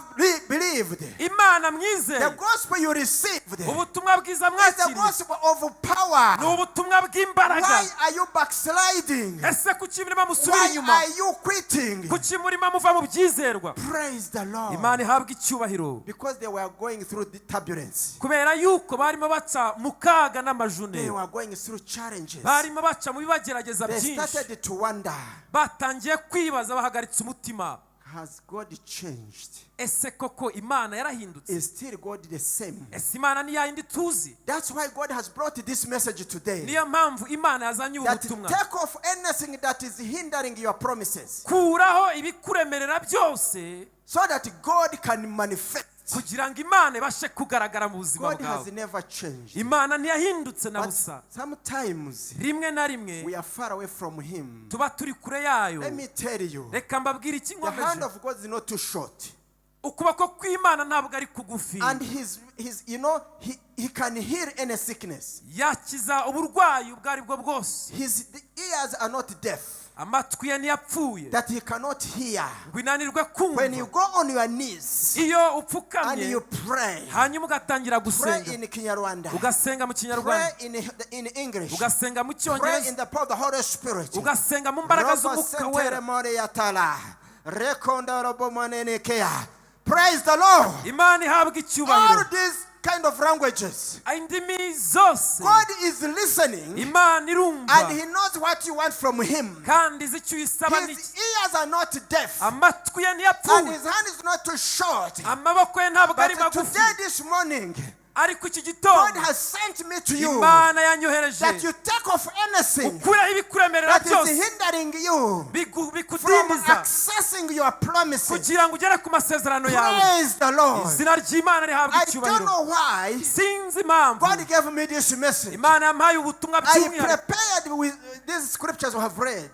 S2: believed,
S1: Imana
S2: the
S1: mwizeye,
S2: gospel you received, is
S1: ubutumwa bwiza
S2: the
S1: mwakiriye
S2: gospel of power.
S1: ni ubutumwa bw'imbaraga.
S2: Why are you backsliding?
S1: ese kuki murimo musubira
S2: Why
S1: inyuma?
S2: are you quitting?
S1: kuki murimo muva mu byizerwa?
S2: Praise the Lord.
S1: Imana ihabwa icyubahiro,
S2: Because they were going through the turbulence.
S1: kubera yuko barimo baca mu kaga n'amajune,
S2: They were going through challenges.
S1: barimo baca mu bibagerageza
S2: They
S1: byinshi,
S2: started to wonder,
S1: batangiye kwibaza bahagaritse umutima,
S2: has God changed?
S1: ese koko Imana yarahindutse?
S2: Is still God the same?
S1: ese Imana ni yayindi tuzi?
S2: That's why God has brought this message today.
S1: niyo mpamvu Imana yazanye ubu
S2: That
S1: butumwa,
S2: take off anything that is hindering your promises,
S1: kuraho ibikuremerera byose,
S2: so that God can manifest.
S1: kugira ngo Imana ibashe kugaragara mu buzima
S2: God has
S1: bwawe.
S2: never changed.
S1: Imana ntiyahindutse na
S2: But
S1: busa.
S2: sometimes
S1: rimwe na rimwe
S2: we are far away from Him.
S1: tuba turi kure yayo.
S2: Let me tell you,
S1: reka mbabwire iki
S2: the hand
S1: nkomeje,
S2: of God is not too short.
S1: ukuboko kw'Imana ntabwo ari kugufi,
S2: And He can heal any sickness.
S1: yakiza uburwayi ubwo ari bwo bwose.
S2: His ears are not deaf,
S1: amatwi ye ntiyapfuye
S2: that He cannot hear.
S1: ngo inanirwe
S2: When you
S1: kumva.
S2: go on your knees
S1: iyo
S2: and
S1: upfukamye
S2: you pray,
S1: hanyuma ugatangira
S2: pray
S1: gusenga,
S2: in Kinyarwanda,
S1: ugasenga mu
S2: pray
S1: Kinyarwanda,
S2: in English,
S1: ugasenga mu
S2: pray in
S1: Cyongereza,
S2: the power of the Holy Spirit.
S1: ugasenga mu mbaraga
S2: Robo
S1: z'umwuka
S2: sentere
S1: wera,
S2: more yatala. Rekonda robo manenekea. Praise the Lord.
S1: Imana ihabwa icyubahiro.
S2: All these kind of languages.
S1: Indimi zose.
S2: God is listening.
S1: Imana irumva.
S2: And he knows what you want from him.
S1: Kandi izi icyo uyisaba ni.
S2: His ears are not deaf.
S1: Amatwi ye ntiyapfuye.
S2: And his hand is not too short.
S1: Amaboko ye ntabwo ari magufi.
S2: But today, this morning,
S1: ariko iki gitondo
S2: God has sent me to you
S1: Imana yanyohereje
S2: that you take off anything
S1: ukuraho ibikuremerera
S2: that
S1: byose
S2: is hindering you from
S1: bikudindiza
S2: accessing your promises.
S1: kugira ngo ugere ku masezerano yawe.
S2: Praise the Lord.
S1: Izina ry'Imana rihabwa
S2: I don't
S1: icyubahiro.
S2: know why
S1: Sinzi impamvu
S2: God gave me this message.
S1: Imana yampaye ubutumwa
S2: I
S1: by'umwihariko.
S2: prepared with these scriptures we have read.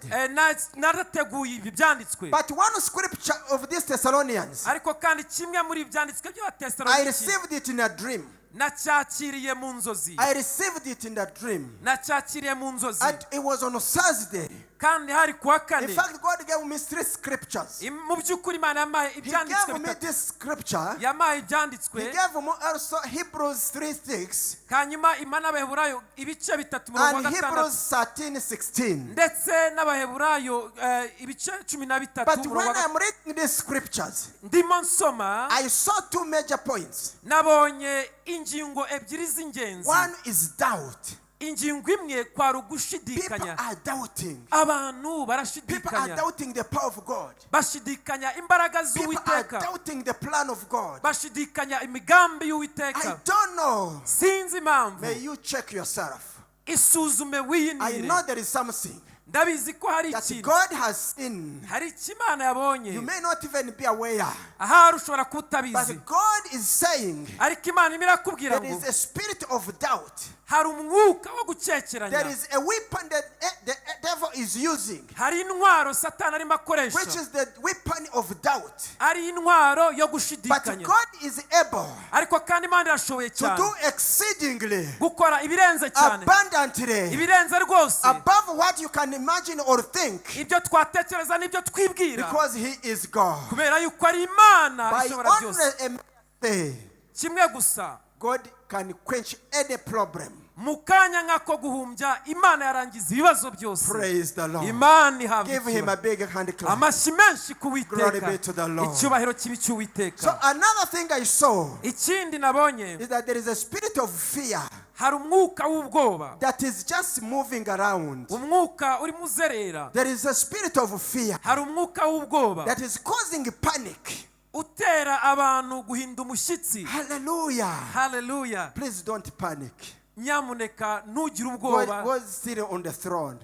S1: Narateguye ibi byanditswe.
S2: But one scripture of these Thessalonians,
S1: ariko kandi kimwe muri ibyanditswe
S2: I
S1: by'Abatesalonike
S2: received it in a dream.
S1: nacyakiriye mu nzozi.
S2: I received it in a dream.
S1: nacyakiriye mu nzozi.
S2: And it was on a Thursday.
S1: kandi hari kuwa
S2: In
S1: kane.
S2: fact, God gave me 3 scriptures.
S1: mu by'ukuri Imana yampaye
S2: He
S1: ibyanditswe
S2: gave me
S1: bitatu.
S2: this scripture.
S1: yampaye ibyanditswe.
S2: He gave me also Hebrews 3:6
S1: hanyuma Imana Abaheburayo ibice bitatu murongo wa
S2: and
S1: gatandatu.
S2: Hebrews 13:16.
S1: ndetse n'Abaheburayo ibice 13
S2: But
S1: murongo
S2: when
S1: wa gatandatu.
S2: I'm reading these scriptures,
S1: ndimo nsoma
S2: I saw 2 major points.
S1: nabonye ingingo ebyiri z'ingenzi.
S2: One is doubt.
S1: ingingo imwe kwari
S2: People
S1: ugushidikanya.
S2: are doubting.
S1: abantu
S2: People are
S1: barashidikanya.
S2: doubting the power of God.
S1: bashidikanya imbaraga
S2: People are
S1: z'Uwiteka.
S2: doubting the plan of God.
S1: bashidikanya imigambi
S2: I
S1: y'Uwiteka.
S2: don't know.
S1: sinzi impamvu.
S2: May you check yourself.
S1: isuzume
S2: I
S1: wiyinire.
S2: know there is something
S1: ndabizi ko hari
S2: that
S1: ikintu.
S2: God has seen.
S1: hari icyo Imana yabonye.
S2: You may not even be aware.
S1: ahari ushobora kuba utabizi.
S2: But God is saying
S1: ariko Imana irimo irakubwira
S2: there
S1: ngo
S2: is a spirit of doubt.
S1: hari umwuka wo
S2: There
S1: gukekeranya.
S2: is a weapon that the devil is using,
S1: hari intwaro Satani arimo
S2: which
S1: akoresha.
S2: is the weapon of doubt.
S1: ari intwaro yo
S2: But
S1: gushidikanya.
S2: God is able
S1: ariko kandi Imana irashoboye
S2: to
S1: cyane
S2: do exceedingly,
S1: gukora ibirenze cyane.
S2: abundantly,
S1: ibirenze rwose.
S2: above what you can imagine or think,
S1: ibyo twatekereza n'ibyo twibwira.
S2: because He is God.
S1: kubera yuko ari Imana
S2: By
S1: ishobora
S2: only
S1: byose.
S2: a method,
S1: kimwe gusa
S2: God can quench any problem.
S1: mu kanya nk'ako guhumbya Imana yarangiza ibibazo byose.
S2: Praise the Lord.
S1: Imana ihabwa
S2: Give Him a
S1: icyubahiro.
S2: big hand clap.
S1: amashyi menshi ku
S2: Glory
S1: Uwiteka.
S2: be to the Lord.
S1: icyubahiro kibi
S2: So
S1: cy'Uwiteka.
S2: another thing I saw
S1: ikindi nabonye
S2: is that there is a spirit of fear
S1: hari umwuka w'ubwoba.
S2: that is just moving around.
S1: umwuka urimo uzerera.
S2: There is a spirit of fear
S1: hari umwuka w'ubwoba
S2: that is causing panic.
S1: utera abantu guhinda umushyitsi.
S2: Hallelujah.
S1: haleluya.
S2: Please don't panic.
S1: nyamuneka ntugire ubwoba.
S2: God is still on the throne.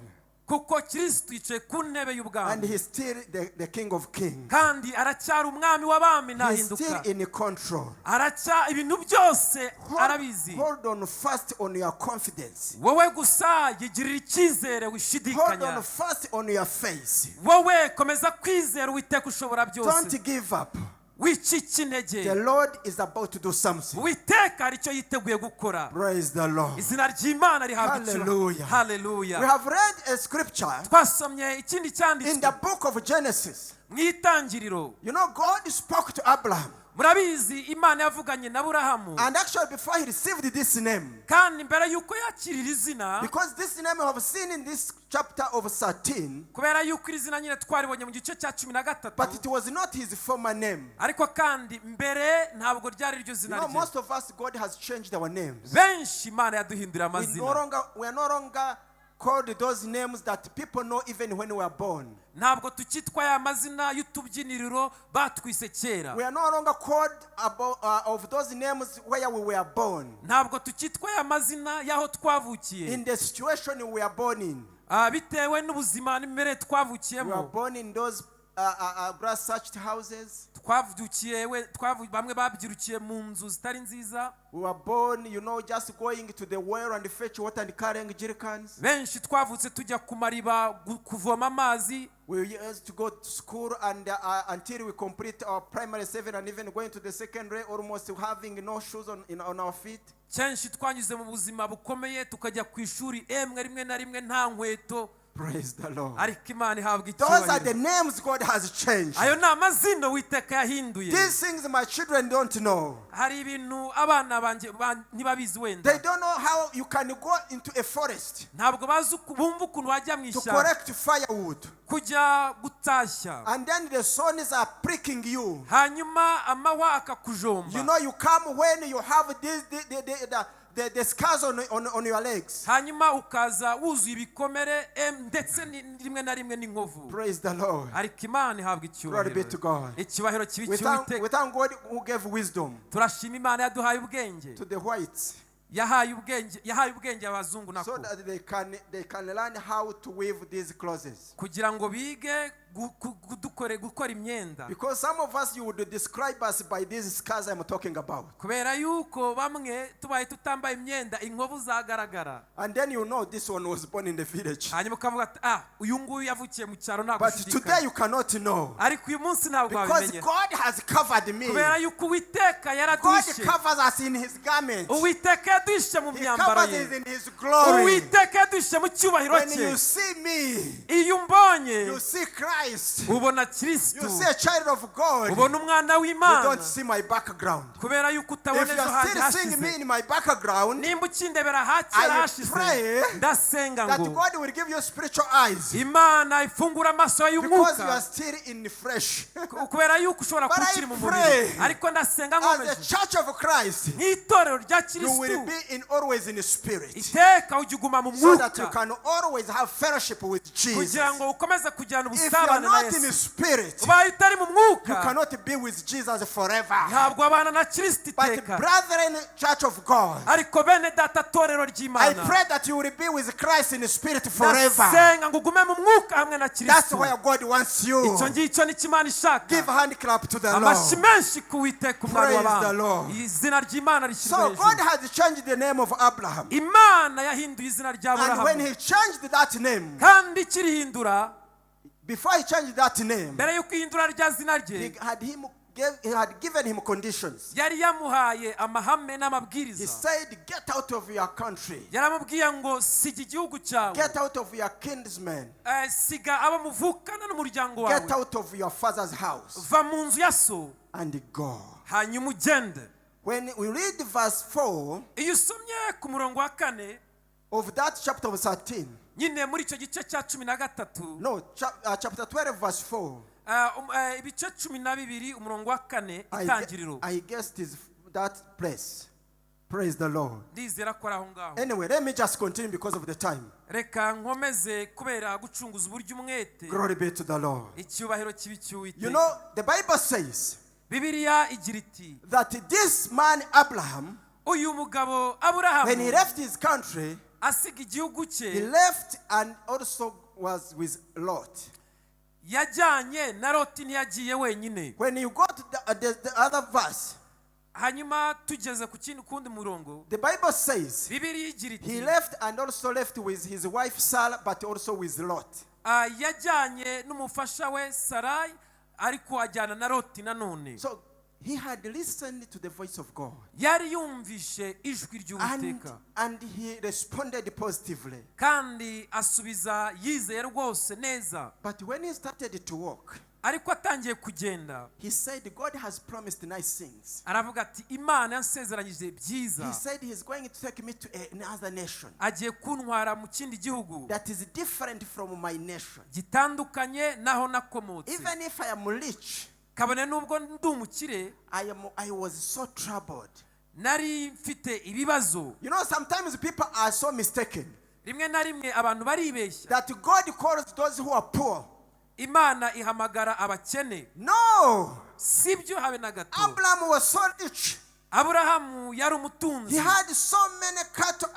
S1: kuko Kristo yicaye ku ntebe
S2: And
S1: y'ubwami.
S2: He's still the King of Kings.
S1: kandi aracyari umwami w'abami
S2: He's still
S1: ntahinduka.
S2: in control.
S1: ibintu byose arabizi.
S2: Hold on fast on your confidence.
S1: wowe gusa yigirira icyizere
S2: Hold
S1: wishidikanya.
S2: on fast on your faith.
S1: wowe komeza kwizera Uwiteka ushobora byose.
S2: Don't give up.
S1: wicika intege.
S2: The Lord is about to do something.
S1: Uwiteka hari icyo yiteguye gukora.
S2: Praise the Lord.
S1: izina ry'Imana rihabwa
S2: Hallelujah.
S1: haleluya.
S2: We have read a scripture
S1: twasomye ikindi
S2: in
S1: cyanditswe
S2: the book of Genesis.
S1: mu Itangiriro.
S2: You know, God spoke to Abraham.
S1: murabizi Imana yavuganye na Aburahamu.
S2: And actually, before he received this name,
S1: kandi mbere yuko yakirira izina.
S2: because this name we have seen in this chapter of 13,
S1: kubera yuko iri zina nyine twaribonye mu gice cya 13.
S2: but it was not his former name.
S1: ariko kandi mbere ntabwo ryari iryo
S2: You
S1: zina
S2: know,
S1: rye.
S2: most of us, God has changed our names.
S1: benshi Imana yaduhindura
S2: We
S1: amazina.
S2: are no longer called those names that people know even when we are born.
S1: ntabwo tukitwa ya mazina y'utubyiniriro batwise kera.
S2: We are no longer called of those names where we were born,
S1: ntabwo tukitwa ya mazina y'aho twavukiye.
S2: in the situation we were born in.
S1: bitewe n'ubuzima n'imimerere
S2: We were
S1: twavukiyemo.
S2: born in those grass thatched houses.
S1: bamwe babyirukiye mu nzu zitari nziza.
S2: We were born, you know, just going to the well and fetch water and carrying jerrycans.
S1: benshi twavutse tujya ku mariba kuvoma amazi.
S2: We used to go to school and until we complete our primary 7 and even going to the secondary, almost having no shoes on our feet.
S1: kenshi twanyuze mu buzima bukomeye tukajya ku ishuri rimwe na rimwe nta nkweto
S2: Praise the Lord.
S1: ariko Imana ihabwa
S2: Those are the
S1: icyubahiro.
S2: names God has changed.
S1: Ayo ni amazina Uwiteka yahinduye.
S2: These things my children don't know.
S1: Hari ibintu abana banjye ntibabizi wenda.
S2: They don't know how you can go into a forest
S1: Ntabwo bazi bumva ukuntu wajya mu
S2: to
S1: ishyamba
S2: collect firewood.
S1: kujya gutashya.
S2: And then the suns are pricking you.
S1: Hanyuma amahwa akakujomba.
S2: You know, you come when you have the scars on your legs.
S1: Hanyuma ukaza wuzuye ibikomere ndetse rimwe na rimwe n'inkovu.
S2: Praise the Lord.
S1: Ariko Imana ihabwa
S2: Glory be to
S1: icyubahiro.
S2: God.
S1: Icyubahiro kibi
S2: We
S1: cy'Uwiteka.
S2: thank God who gave wisdom
S1: Turashima Imana yaduhaye ubwenge.
S2: to the whites
S1: Yahaye ubwenge abazungu
S2: so
S1: nako.
S2: that they can learn how to weave these clothes.
S1: Kugira ngo bige gukora imyenda.
S2: Because some of us, you would describe us by these scars I'm talking about.
S1: Kubera yuko bamwe tubaye tutambaye imyenda inkovu zagaragara.
S2: And then you know this one was born in the village.
S1: Hanyuma ukavuga ati uyu nguyu yavukiye mu cyaro ntabwo
S2: But today you cannot know.
S1: Ariko uyu munsi ntabwo
S2: Because
S1: wabimenye.
S2: God has covered me.
S1: Kubera yuko Uwiteka
S2: God
S1: yaradushe.
S2: covers us in His garment.
S1: Uwiteka yadushe mu
S2: He
S1: myambaro
S2: covers
S1: ye.
S2: us in His glory.
S1: Uwiteka yadushe mu cyubahiro
S2: When
S1: cye.
S2: you see me,
S1: Iyo umbonye
S2: you see Christ.
S1: ubona
S2: You
S1: Kristo.
S2: see a child of God.
S1: Ubona umwana
S2: You
S1: w'Imana.
S2: don't see my background.
S1: Kubera yuko utabona
S2: If you
S1: ejo
S2: are
S1: hanjye
S2: still seeing me
S1: hashize.
S2: in my background,
S1: Nimba ukindebera hakera
S2: I
S1: hashize.
S2: pray
S1: Ndasenga
S2: that
S1: ngo
S2: God will give you spiritual eyes.
S1: Imana ifungura amaso
S2: Because you are
S1: y'umwuka.
S2: still in flesh.
S1: Kubera yuko ushobora
S2: But
S1: kuba
S2: I
S1: ukiri mu
S2: pray,
S1: mubiri. Ariko ndasenga
S2: As the
S1: nkomeje.
S2: church of Christ,
S1: Nk'itorero rya
S2: you will
S1: Kristo.
S2: be always in the spirit.
S1: Iteka ujya uguma mu
S2: So that you
S1: mwuka.
S2: can always have fellowship with Jesus.
S1: Kugira ngo ukomeze kujyana
S2: If you are
S1: ubusabane na
S2: not in the
S1: Yesu.
S2: spirit,
S1: Ubaye utari mu
S2: you
S1: mwuka.
S2: cannot be with Jesus forever.
S1: Ntabwo abana na Kristo
S2: But
S1: iteka.
S2: brethren, church of God,
S1: Ariko bene data torero
S2: I
S1: ry'Imana.
S2: pray that you will be with Christ in the spirit forever.
S1: Ndasenga ngo ugume mu mwuka hamwe na
S2: That's
S1: Kristo.
S2: where God wants you.
S1: Icyo ngicyo ni Imana ishaka.
S2: Give a hand clap to the
S1: Amashyi
S2: Lord.
S1: menshi ku Uwiteka umwami
S2: Praise the
S1: w'abantu.
S2: Lord.
S1: Izina ry'Imana rishyirwe
S2: So God
S1: hejuru.
S2: has changed the name of Abraham.
S1: Imana yahinduye izina rya
S2: And when
S1: Aburahamu.
S2: He changed that name,
S1: Kandi ikirihindura,
S2: before He changed that name,
S1: mbere y'uko ihindura rya zina
S2: He
S1: rye,
S2: had given him conditions.
S1: yari yamuhaye amahame
S2: He
S1: n'amabwiriza.
S2: said, get out of your country.
S1: Yaramubwiye ngo siga igihugu cyawe.
S2: Get out of your kinsmen.
S1: Siga abo muvukana n'umuryango
S2: Get
S1: wawe.
S2: out of your father's house.
S1: Va mu nzu ya so.
S2: And go.
S1: Hanyuma ugende.
S2: When we read verse 4
S1: Iyo usomye ku murongo wa 4
S2: of that chapter of 13,
S1: nyine muri icyo gice cya 13,
S2: no, chapter 12 verse 4,
S1: ibice 12 umurongo wa 4 Itangiriro.
S2: I guessed is that place. Praise the Lord.
S1: Ndizera ko ari aho ngaho.
S2: Anyway, let me just continue because of the time.
S1: Reka nkomeze kubera gucunguza uburyo umwete.
S2: Glory be to the Lord.
S1: Icyubahiro kibi cy'Uwiteka.
S2: You know, the Bible says
S1: Bibiliya igira iti
S2: that this man Abraham,
S1: uyu mugabo
S2: when he
S1: Aburahamu
S2: left his country,
S1: asiga igihugu
S2: he
S1: cye
S2: left and also was with Lot.
S1: yajyanye na Loti ntiyagiye wenyine.
S2: When you go to the other verse,
S1: Hanyuma tugeze ku kundi murongo,
S2: the Bible says
S1: Bibiliya igira iti
S2: he left and also left with his wife Sarah, but also with Lot.
S1: yajyanye n'umufasha we Sarayi ariko ajyana na Loti nanone.
S2: So he had listened to the voice of God.
S1: Yari yumvishe ijwi ry'Uwiteka.
S2: And he responded positively.
S1: Kandi asubiza yizeye rwose neza.
S2: But when he started to walk,
S1: Ariko atangiye kugenda,
S2: he said God has promised nice things.
S1: aravuga ati Imana yansezeranyije byiza.
S2: He said he's going to take me to another nation
S1: Agiye kuntwara mu kindi gihugu
S2: that is different from my nation.
S1: gitandukanye naho nakomotse.
S2: Even if I am rich,
S1: Kabone nubwo ndi umukire,
S2: I was so troubled.
S1: nari mfite ibibazo.
S2: You know, sometimes people are so mistaken
S1: Rimwe na rimwe abantu baribeshya.
S2: that God calls those who are poor.
S1: Imana ihamagara abakene.
S2: No!
S1: Sibyo habe na gato.
S2: Abraham was so rich.
S1: Aburahamu yari
S2: He
S1: umutunzi.
S2: had so many cattle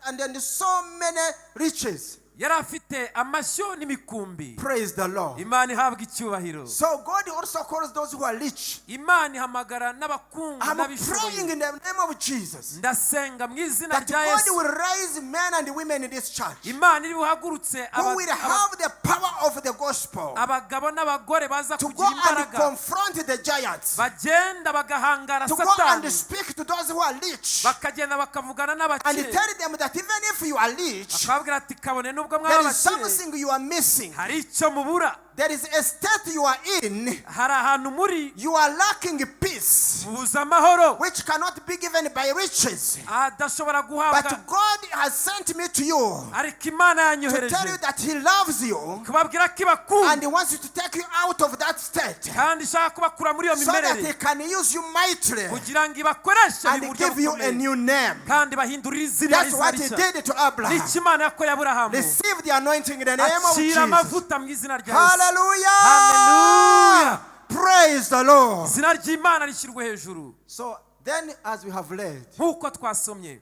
S2: and so many riches.
S1: Yari afite amashyo n'imikumbi.
S2: Praise the Lord.
S1: Imana ihabwa icyubahiro.
S2: So God also calls those who are rich.
S1: Imana ihamagara n'abakungu
S2: I'm praying
S1: n'abishoboye.
S2: in the name of Jesus
S1: Ndasenga mu izina
S2: that
S1: rya
S2: God
S1: Yesu.
S2: will raise men and women in this church
S1: Imana iri buhagurutse
S2: who will have the power of the gospel
S1: abagabo n'abagore baza
S2: to go
S1: kugira
S2: and
S1: imbaraga.
S2: confront the giants,
S1: Bagenda bagahangara
S2: to go and
S1: Satani.
S2: speak to those who are rich,
S1: Bakagenda bakavugana
S2: and
S1: n'abakire.
S2: tell them that even if if you are rich,
S1: akabwira ati kabone nubwo
S2: there is
S1: mwabakire
S2: something you are missing.
S1: hari icyo mubura.
S2: There is a state you are in.
S1: hari ahantu muri
S2: You are lacking peace,
S1: buza amahoro
S2: which cannot be given by riches.
S1: adashobora
S2: But
S1: guhabwa,
S2: God has sent me to you
S1: ariko Imana
S2: to tell you
S1: yanyohereje
S2: that He loves you
S1: kubabwira ko ibakunda
S2: and He wants you to take you out of that state
S1: kandi ishaka kubakura muri iyo
S2: so that He
S1: mimerere
S2: can use you mightily
S1: kugira ngo ibakoreshe mu
S2: and
S1: buryo
S2: give you a
S1: bukomeye
S2: new name.
S1: kandi bahindurire izina
S2: That's what He
S1: rishya.
S2: did to Abraham.
S1: nicyo Imana yakoreye Aburahamu.
S2: Receive the anointing in the name of
S1: akira
S2: Jesus.
S1: amavuta mu izina rya Yesu.
S2: Hallelujah.
S1: Hallelujah.
S2: Praise the Lord.
S1: izina ry'Imana rishyirwe hejuru.
S2: So then, as we have read,
S1: nk'uko twasomye,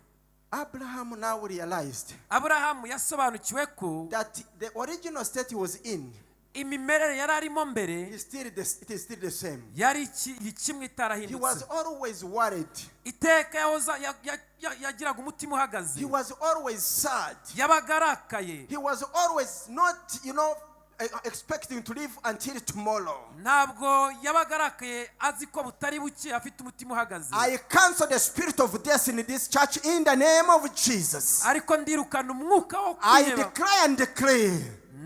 S2: Abraham now realized
S1: Aburahamu yasobanukiwe ko
S2: that the original state he was in
S1: imimerere yari arimo mbere
S2: it is still the same.
S1: yari kimwe
S2: He
S1: itarahindutse.
S2: was always worried.
S1: iteka yagiraga umutima uhagaze,
S2: He was always sad.
S1: yabaga arakaye,
S2: He was always not, expecting to live until tomorrow.
S1: ntabwo yabaga arakaye azi ko butari buke, afite umutima uhagaze.
S2: I cancel the spirit of death in this church in the name of Jesus.
S1: ariko ndirukana umwuka wo
S2: I
S1: kwiheba,
S2: declare and declare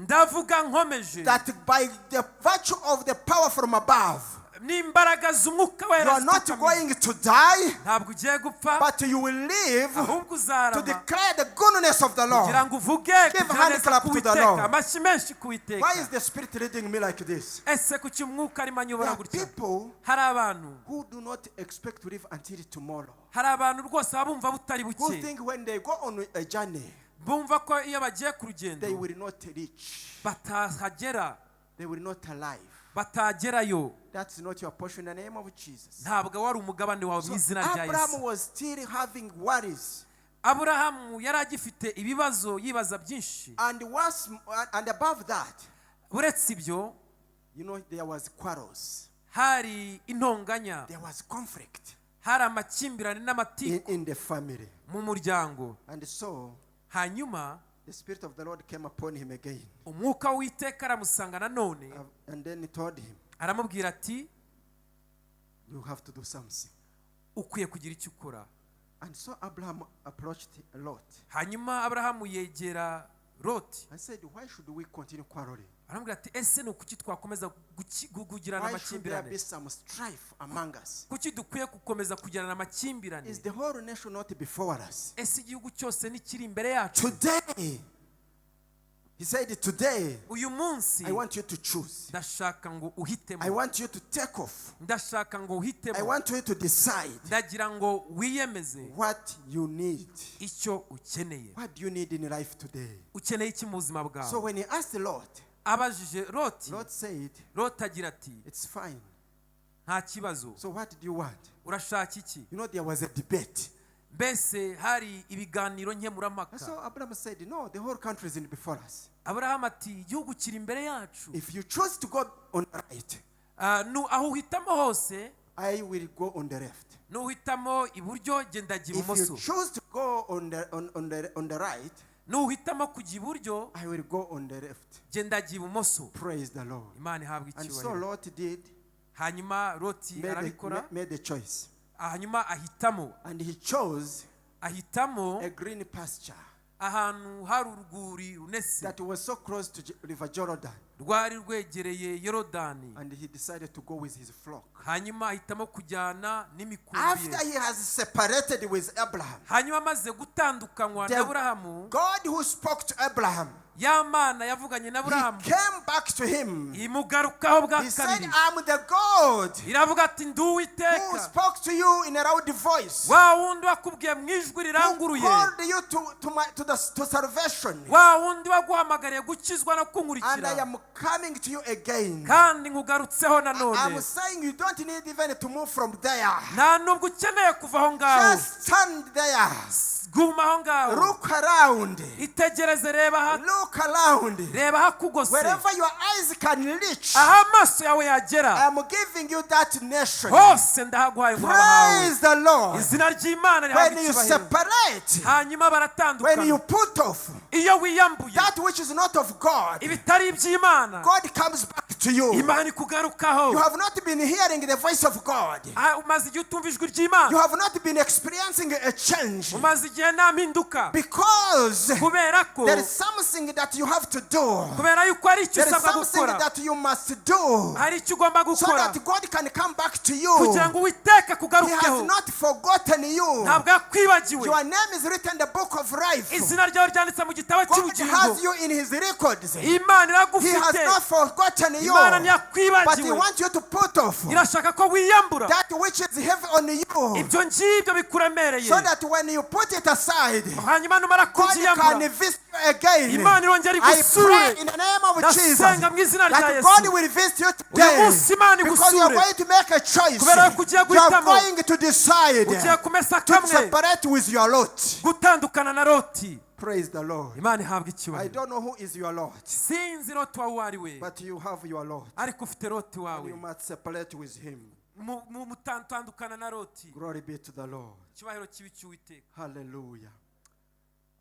S1: ndavuga nkomeje
S2: that by the virtue of the power from above,
S1: n'imbaraga z'umwuka
S2: you
S1: wera
S2: are not
S1: zitukamye.
S2: going to die,
S1: ntabwo ugiye gupfa,
S2: but you will live
S1: ahubwo
S2: to
S1: uzarama
S2: declare the goodness of the Lord.
S1: kugira ngo uvuge
S2: Give
S1: kugira
S2: hand
S1: neza
S2: clap to the
S1: k'Uwiteka,
S2: Lord.
S1: amashyi menshi k'Uwiteka.
S2: Why is the Spirit leading me like this?
S1: ese kuki umwuka arimo
S2: There
S1: anyobora
S2: are
S1: gutya?
S2: people
S1: hari abantu
S2: who do not expect to live until tomorrow,
S1: hari abantu rwose baba bumva butari
S2: who
S1: buke,
S2: think when they go on a journey,
S1: bumva ko iyo bagiye ku rugendo
S2: they will not reach,
S1: batahagera,
S2: they will not alive.
S1: batagerayo.
S2: That's not your portion in the name of Jesus.
S1: ntabwo wari umugabane wawe mu
S2: So
S1: izina rya
S2: Abraham
S1: Yesu.
S2: was still having worries,
S1: Aburahamu yari agifite ibibazo, yibaza byinshi.
S2: and above that,
S1: uretse ibyo
S2: there was quarrels,
S1: hari intonganya,
S2: there was conflict
S1: hari amakimbirane n'amatiku
S2: in the family.
S1: mu muryango.
S2: And so
S1: hanyuma
S2: the Spirit of the Lord came upon him again,
S1: umwuka w'Uwiteka aramusanga nanone,
S2: and then he told him,
S1: aramubwira ati
S2: you have to do something.
S1: ukwiye kugira icyo ukora.
S2: And so Abraham approached Lot.
S1: hanyuma Aburahamu yegera Loti,
S2: I said, why should we continue quarreling?
S1: aramubwira ati ese ni ukuki twakomeza kugirana
S2: Why should there be
S1: amakimbirane?
S2: some strife among us?
S1: kuki dukwiye gukomeza kugirana amakimbirane?
S2: Is the whole nation not before us?
S1: ese igihugu cyose nikiri imbere yacu?
S2: Today, he said, today,
S1: uyu munsi
S2: I want you to choose.
S1: ndashaka ngo
S2: I
S1: uhitemo,
S2: want you to take off.
S1: ndashaka ngo
S2: I
S1: uhitemo,
S2: want you to decide
S1: ndagira ngo wiyemeze
S2: what you need.
S1: icyo ukeneye.
S2: What do you need in life today?
S1: ukeneye iki mu buzima
S2: So
S1: bwawe?
S2: when he asked Lot,
S1: abajije Loti,
S2: Lot said,
S1: Loti agira ati
S2: it's fine.
S1: nta kibazo,
S2: So what do you want?
S1: urashaka iki?
S2: There was a debate.
S1: mbese hari ibiganiro nkemurampaka.
S2: So Abraham said, no, the whole country is in before us.
S1: Aburahamu ati igihugu kiri imbere yacu,
S2: If you choose to go on the right,
S1: aho uhitamo hose
S2: I will go on the left.
S1: nuhitamo iburyo genda jya
S2: If you
S1: ibumoso,
S2: choose to go on the right,
S1: nuhitamo kujya iburyo
S2: I will go on the left.
S1: genda jya ibumoso.
S2: Praise the Lord.
S1: Imana ihabwa
S2: And so
S1: icyubahiro.
S2: Lot did,
S1: hanyuma Loti arabikora,
S2: made a choice.
S1: hanyuma ahitamo
S2: And he chose
S1: ahitamo
S2: a green pasture
S1: ahantu hari urwuri runese
S2: that was so close to River Jordan.
S1: rwari rwegereye Yorodani.
S2: And he decided to go with his flock.
S1: hanyuma ahitamo kujyana n'imikumbi
S2: After
S1: ye.
S2: he has separated with Abraham,
S1: hanyuma amaze gutandukanywa na Aburahamu,
S2: God who spoke to Abraham,
S1: ya Mana yavuganye na
S2: he
S1: Aburahamu
S2: came back to him.
S1: imugarukaho bwa
S2: He said,
S1: kabiri,
S2: I'm the God
S1: iravuga ati ndi
S2: who
S1: Uwiteka,
S2: spoke to you in a loud voice,
S1: wa wundi wakubwiye mu ijwi
S2: who
S1: riranguruye,
S2: called you to salvation.
S1: wa wundi waguhamagariye gukizwa no
S2: And I
S1: kunkurikira,
S2: am coming to you again.
S1: kandi nkugarutseho
S2: I'm
S1: nanone.
S2: saying you don't need even to move from there.
S1: nta nubwo ukeneye kuva aho ngaho,
S2: Just stand there.
S1: guma aho ngaho,
S2: Look around.
S1: itegereze, reba
S2: Look around.
S1: hakugose,
S2: Wherever your eyes can reach,
S1: aho amaso yawe
S2: I
S1: yagera
S2: am giving you that nation.
S1: hose ndahaguhaye ngo habahawe.
S2: Praise the Lord.
S1: izina ry'Imana rihabwa
S2: When you
S1: icyubahiro.
S2: separate,
S1: hanyuma
S2: when you
S1: baratandukana,
S2: put off
S1: iyo wiyambuye
S2: that which is not of God,
S1: ibitari iby'Imana,
S2: God comes back to you.
S1: Imana ikugarukaho.
S2: You have not been hearing the voice of God.
S1: Umaze igihe utumva ijwi ry'Imana.
S2: You have not been experiencing a change.
S1: Umaze igihe nta mpinduka.
S2: Because
S1: kubera ko
S2: there is something that you have to do.
S1: kubera yuko ari icyo
S2: There is
S1: usabwa
S2: something
S1: gukora.
S2: that you must do.
S1: Hari icyo ugomba
S2: So
S1: gukora.
S2: that God can come back to you.
S1: kugira ngo Uwiteka
S2: He
S1: kugarukeho.
S2: has not forgotten you.
S1: Ntabwo yakwibagiwe.
S2: Your name is written in the book of life.
S1: Izina ryawe ryanditse mu gitabo
S2: God
S1: cy'ubugingo.
S2: has you in his records.
S1: Imana
S2: He has
S1: iragufite.
S2: not forgotten you.
S1: Imana
S2: But he
S1: ntiyakwibagiwe.
S2: wants you to put off
S1: Irashaka ko wiyambura
S2: that which is heavy on you.
S1: ibyo ngibyo bikuremereye.
S2: So that when you put it aside,
S1: hanyuma numara
S2: God can
S1: kubyiyambura,
S2: visit you again.
S1: Imana irongera
S2: I pray
S1: igusure.
S2: in the name of Jesus
S1: Ndasenga mu izina rya
S2: that
S1: Yesu.
S2: God will visit you
S1: Uyu
S2: today.
S1: munsi Imana
S2: Because you are
S1: igusure.
S2: going to make a choice.
S1: Kubera ko ugiye
S2: You are
S1: guhitamo.
S2: going to decide
S1: Ugiye kumesa
S2: to
S1: kamwe.
S2: separate with your Lord.
S1: Gutandukana na Loti.
S2: Praise the Lord.
S1: Imana ihabwa
S2: I
S1: icyubahiro.
S2: don't know who is your Lord,
S1: Sinzi Loti wawe uwo ari we,
S2: but you have your Lord.
S1: ariko ufite Loti
S2: And
S1: wawe.
S2: you must separate with him.
S1: Mutandukana na Loti.
S2: Glory be to the Lord.
S1: Icyubahiro kibi cy'Uwiteka.
S2: Hallelujah.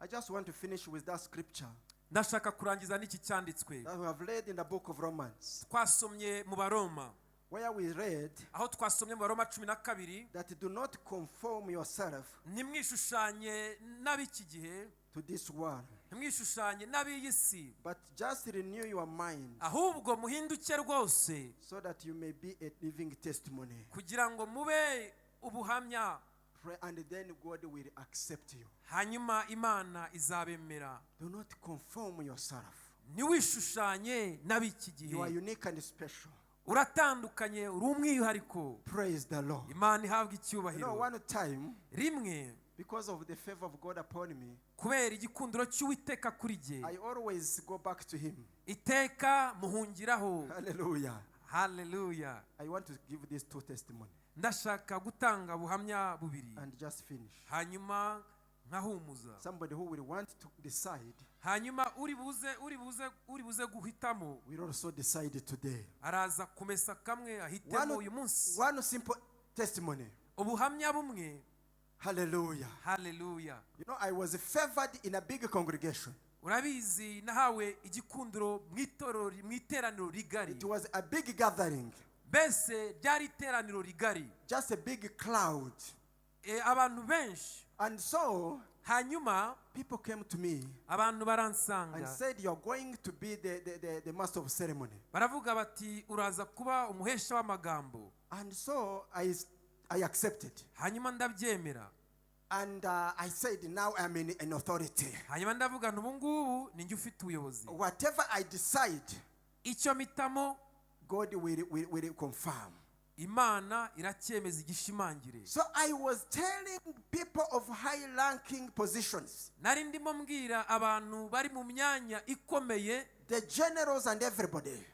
S2: I just want to finish with that scripture
S1: Ndashaka kurangiza n'iki cyanditswe
S2: that we have read in the book of Romans,
S1: twasomye mu Baroma,
S2: where we read
S1: aho twasomye mu Baroma 12
S2: that do not conform yourself
S1: ntimwishushanye n'ab'iki gihe,
S2: to this world,
S1: ntimwishushanye n'ab'iyi si,
S2: but just renew your mind
S1: ahubwo muhinduke rwose
S2: so that you may be a living testimony.
S1: kugira ngo mube ubuhamya,
S2: Pray, and then God will accept you.
S1: hanyuma Imana izabemera.
S2: Do not conform yourself.
S1: Ntiwishushanye n'ab'iki gihe.
S2: You are unique and special.
S1: Uratandukanye, uri umwihariko.
S2: Praise the Lord.
S1: Imana ihabwa
S2: You
S1: icyubahiro.
S2: know, one time,
S1: Rimwe
S2: because of the favor of God upon me,
S1: kubera igikundiro cy'Uwiteka kuri jye,
S2: I always go back to him.
S1: iteka muhungiraho.
S2: Hallelujah.
S1: Hallelujah.
S2: I want to give these two testimonies
S1: Ndashaka gutanga buhamya bubiri,
S2: and just finish.
S1: hanyuma nkahumuza.
S2: Somebody who will want to decide
S1: Hanyuma uri buze guhitamo,
S2: will also decide today.
S1: araza kumesa kamwe ahitemo uyu munsi.
S2: One simple testimony.
S1: Ubuhamya bumwe.
S2: Hallelujah.
S1: Hallelujah.
S2: You know, I was favored in a big congregation.
S1: Urabizi nahawe igikundiro mu iteraniro rigari.
S2: It was a big gathering.
S1: Bese ryari iteraniro rigari.
S2: Just a big cloud.
S1: Abantu benshi.
S2: And so,
S1: hanyuma
S2: people came to me
S1: abantu baransanga
S2: and said, you are going to be the master of ceremony.
S1: Baravuga bati uraza kuba umuhesha w'amagambo.
S2: And so, I accepted.
S1: Hanyuma ndabyemera.
S2: And I said, now I'm in an authority.
S1: Hanyuma ndavuga ubu ngubu ninjye ufite ubuyobozi.
S2: Whatever I decide,
S1: icyo mitamo,
S2: God will confirm.
S1: Imana iracyemeza igishimangire.
S2: So I was telling people of high ranking positions,
S1: Nari ndimo mbwira abantu bari mu myanya ikomeye,
S2: the generals and everybody.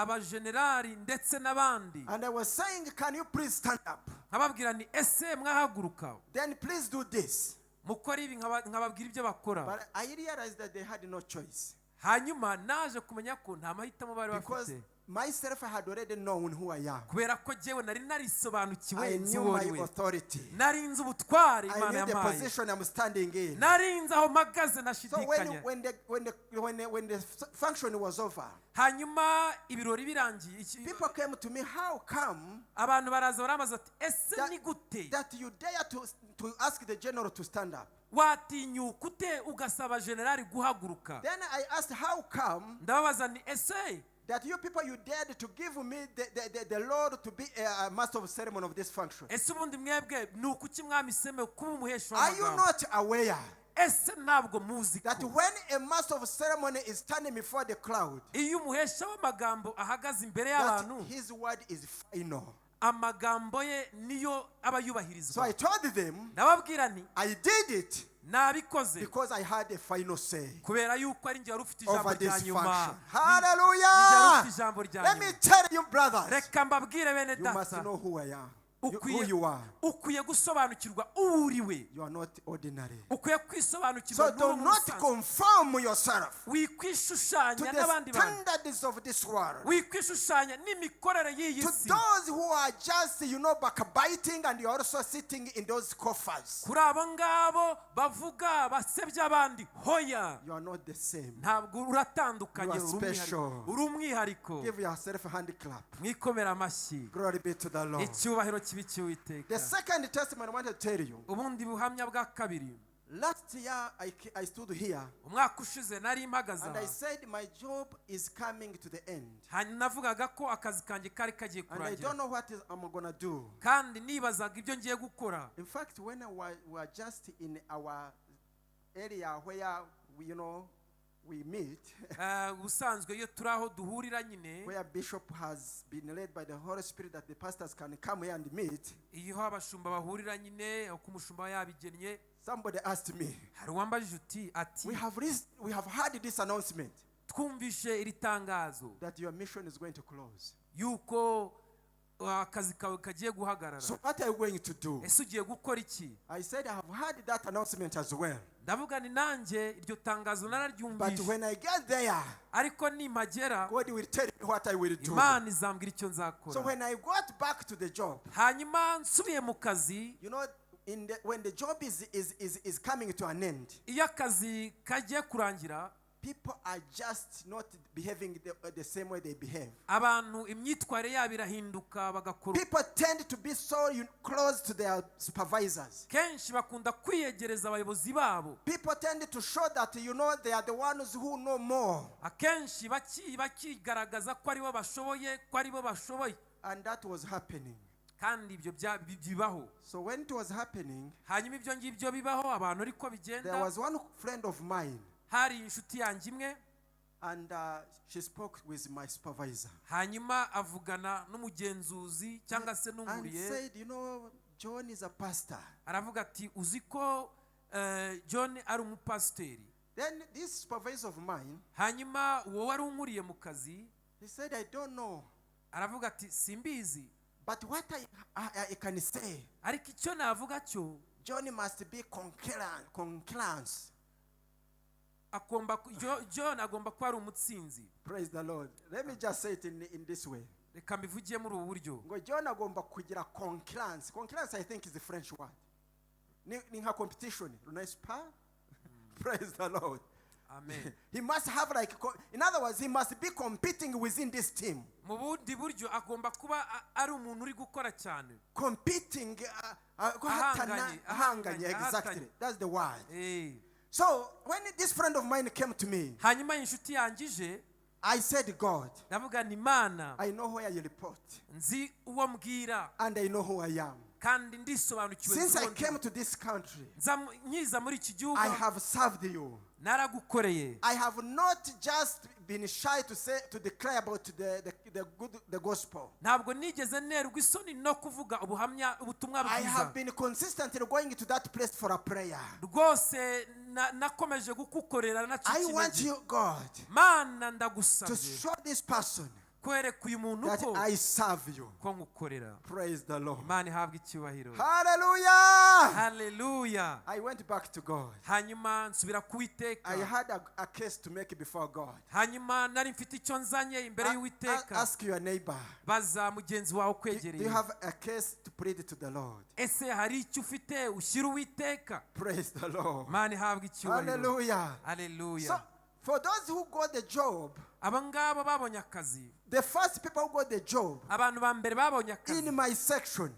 S1: abajenerali ndetse n'abandi.
S2: And I was saying, can you please stand up?
S1: Nkababwira ni ese mwahaguruka.
S2: Then please do this.
S1: Mukora ibi nkababwira ibyo bakora.
S2: But I realized that they had no choice.
S1: Hanyuma naje kumenya ko nta mahitamo bari bafite.
S2: Myself, I had already known who I am.
S1: Kubera ko jewe nari narisobanukiwe
S2: I knew my authority.
S1: Nari nzi ubutware
S2: I
S1: Imana
S2: knew the
S1: yampaye.
S2: position I'm standing in.
S1: Nari nzi aho mpagaze
S2: So
S1: nashidikanya.
S2: when the function was over,
S1: Hanyuma ibirori birangiye,
S2: people came to me, how come
S1: abantu baraza baramaza ati ese ni gute
S2: that you dare to ask the general to stand up?
S1: watinyuka ute ugasaba generali guhaguruka?
S2: Then I asked, how come
S1: Ndababaza ni ese
S2: that you people, you dared to give me the Lord to be a master of ceremony of this function?
S1: ese ubundi mwebwe ni ukuki mwamiseme kuba umuhesha
S2: Are you
S1: w'amagambo?
S2: not aware
S1: Ese ntabwo muzi
S2: that
S1: ko
S2: when a master of ceremony is standing before the crowd,
S1: iyo umuhesha w'amagambo ahagaze imbere
S2: that
S1: y'abantu,
S2: his word is final?
S1: amagambo ye niyo aba
S2: So
S1: yubahirizwa.
S2: I told them,
S1: Ndababwira ni
S2: I did it
S1: nabikoze
S2: because I had a final say
S1: kubera yuko ari njye wari ufite ijambo
S2: over
S1: rya
S2: this
S1: nyuma.
S2: function.
S1: Ni njye wari
S2: Hallelujah!
S1: ufite ijambo rya
S2: Let me
S1: nyuma.
S2: tell you, brothers,
S1: Reka mbabwire bene
S2: you must
S1: data,
S2: know who I am. who you are.
S1: Ukwiye gusobanukirwa uriwe.
S2: You are not ordinary.
S1: Ukwiye kwisobanukirwa
S2: So do not conform yourself
S1: wikwishushanya
S2: to
S1: n'abandi
S2: the
S1: bantu.
S2: standards of this world.
S1: Wikwishushanya n'imikorere y'iyi
S2: To
S1: si.
S2: those who are just, backbiting, and you are also sitting in those coffers.
S1: Kuri abo ngabo bavuga basebya abandi, hoya.
S2: You are not the same.
S1: Ntabwo uratandukanye,
S2: You are special.
S1: uri umwihariko.
S2: Give yourself a hand clap.
S1: Mwikomera amashyi.
S2: Glory be to the Lord.
S1: Icyubahiro kibi cy'Uwiteka.
S2: The second testimony I want to tell you.
S1: Ubundi buhamya bwa kabiri.
S2: Last year I stood here
S1: Umwaka ushize nari mpagaze
S2: and I said my job is coming to the end.
S1: Navugaga ko akazi kanjye kari kagiye
S2: And I don't know what I'm going to do.
S1: Kandi nibazaga ibyo ngiye gukora.
S2: In fact, when we were just in our area where we meet,
S1: ubusanzwe iyo turi aho duhurira nyine,
S2: where Bishop has been led by the Holy Spirit that the pastors can come here and meet,
S1: iyo abashumba bahurira nyine uko umushumba yabigennye,
S2: somebody asked me,
S1: hari uwambajije ati
S2: we have heard this announcement
S1: twumvishe iri tangazo
S2: that your mission is going to close.
S1: yuko akazi kawe kagiye guhagarara.
S2: So what are you going to do?
S1: Ese ugiye gukora iki?
S2: I said I have heard that announcement as well.
S1: Ndavuga ni nanjye iryo tangazo nararyumvishe.
S2: But when I get there,
S1: ariko nimagera,
S2: God will tell me what I will do.
S1: Imana izambwira icyo nzakora.
S2: So when I got back to the job,
S1: hanyuma nsubiye mu kazi,
S2: when the job is coming to an end,
S1: iyo akazi kagiye kurangira,
S2: people are just not behaving the same way they behave.
S1: Abantu imyitwarire yabo irahinduka bagakora.
S2: People tend to be so close to their supervisors.
S1: Kenshi bakunda kwiyegereza abayobozi babo.
S2: People tend to show that they are the ones who know more.
S1: Akenshi bakigaragaza ko aribo bashoboye,
S2: And that was happening.
S1: Kandi ibyo bibaho.
S2: So when it was happening,
S1: hanyuma ibyo ngibyo bibaho, abantu ariko bigenda.
S2: There was one friend of mine.
S1: Hari inshuti yanjye imwe,
S2: and she spoke with my supervisor.
S1: Hanyuma avugana n'umugenzuzi cyangwa se n'umuriye.
S2: And said, John is a pastor.
S1: Aravuga ati uzi ko John ari umupasiteri.
S2: Then this supervisor of mine,
S1: hanyuma uwo wari umuriye mu kazi,
S2: he said, I don't know.
S1: Aravuga ati simbizi.
S2: But what I can say,
S1: ariko icyo navuga cyo,
S2: John must be concurrence.
S1: John agomba kuba ari umutsinzi.
S2: Praise the Lord. Let me just say it in this way.
S1: Reka mbivugiye muri ubu buryo.
S2: Ngo John agomba kugira concurrence. Concurrence, I think, is the French word. Ni nka competition, n'est-ce pas? Praise the Lord.
S1: Amen.
S2: He must have in other words, he must be competing within this team.
S1: Mu bundi buryo agomba kuba ari umuntu uri gukora cyane.
S2: Competing, ahanganye, exactly. That's the word. So when this friend of mine came to me,
S1: hanyuma inshuti yangije,
S2: I said, God,
S1: ndavuga ni Mana,
S2: I know where you report.
S1: Nzi uwo mbwira.
S2: And I know who I am.
S1: Kandi ndisobanukiwe.
S2: Since I came to this country,
S1: nyiza muri iki gihugu,
S2: I have served you.
S1: Naragukoreye.
S2: I have not just been shy to declare about the gospel.
S1: Ntabwo nigeze nerwa isoni no kuvuga ubuhamya ubutumwa bwiza.
S2: I have been consistently going to that place for a prayer.
S1: Rwose nakomeje gukukorera na
S2: I want you, God,
S1: Mana ndagusabye,
S2: to show this person
S1: kwereka uyu muntu
S2: that
S1: ko
S2: I serve you.
S1: ko ngukorera.
S2: Praise the Lord.
S1: Imana ihabwe icyubahiro.
S2: Hallelujah.
S1: Hallelujah.
S2: I went back to God.
S1: Hanyuma nsubira kuwiteka.
S2: I had a case to make before God.
S1: Hanyuma nari mfite icyo nzanye imbere y'Uwiteka.
S2: Ask your neighbor.
S1: Baza mugenzi wawe ukwegereye.
S2: Do you have a case to plead to the Lord?
S1: Ese hari icyo ufite ushyira Uwiteka?
S2: Praise the Lord.
S1: Imana ihabwe icyubahiro.
S2: Hallelujah.
S1: Hallelujah.
S2: So, for those who got the job,
S1: abangaba babonye akazi,
S2: the first people who got the job,
S1: abantu ba mbere babonye akazi,
S2: in my section,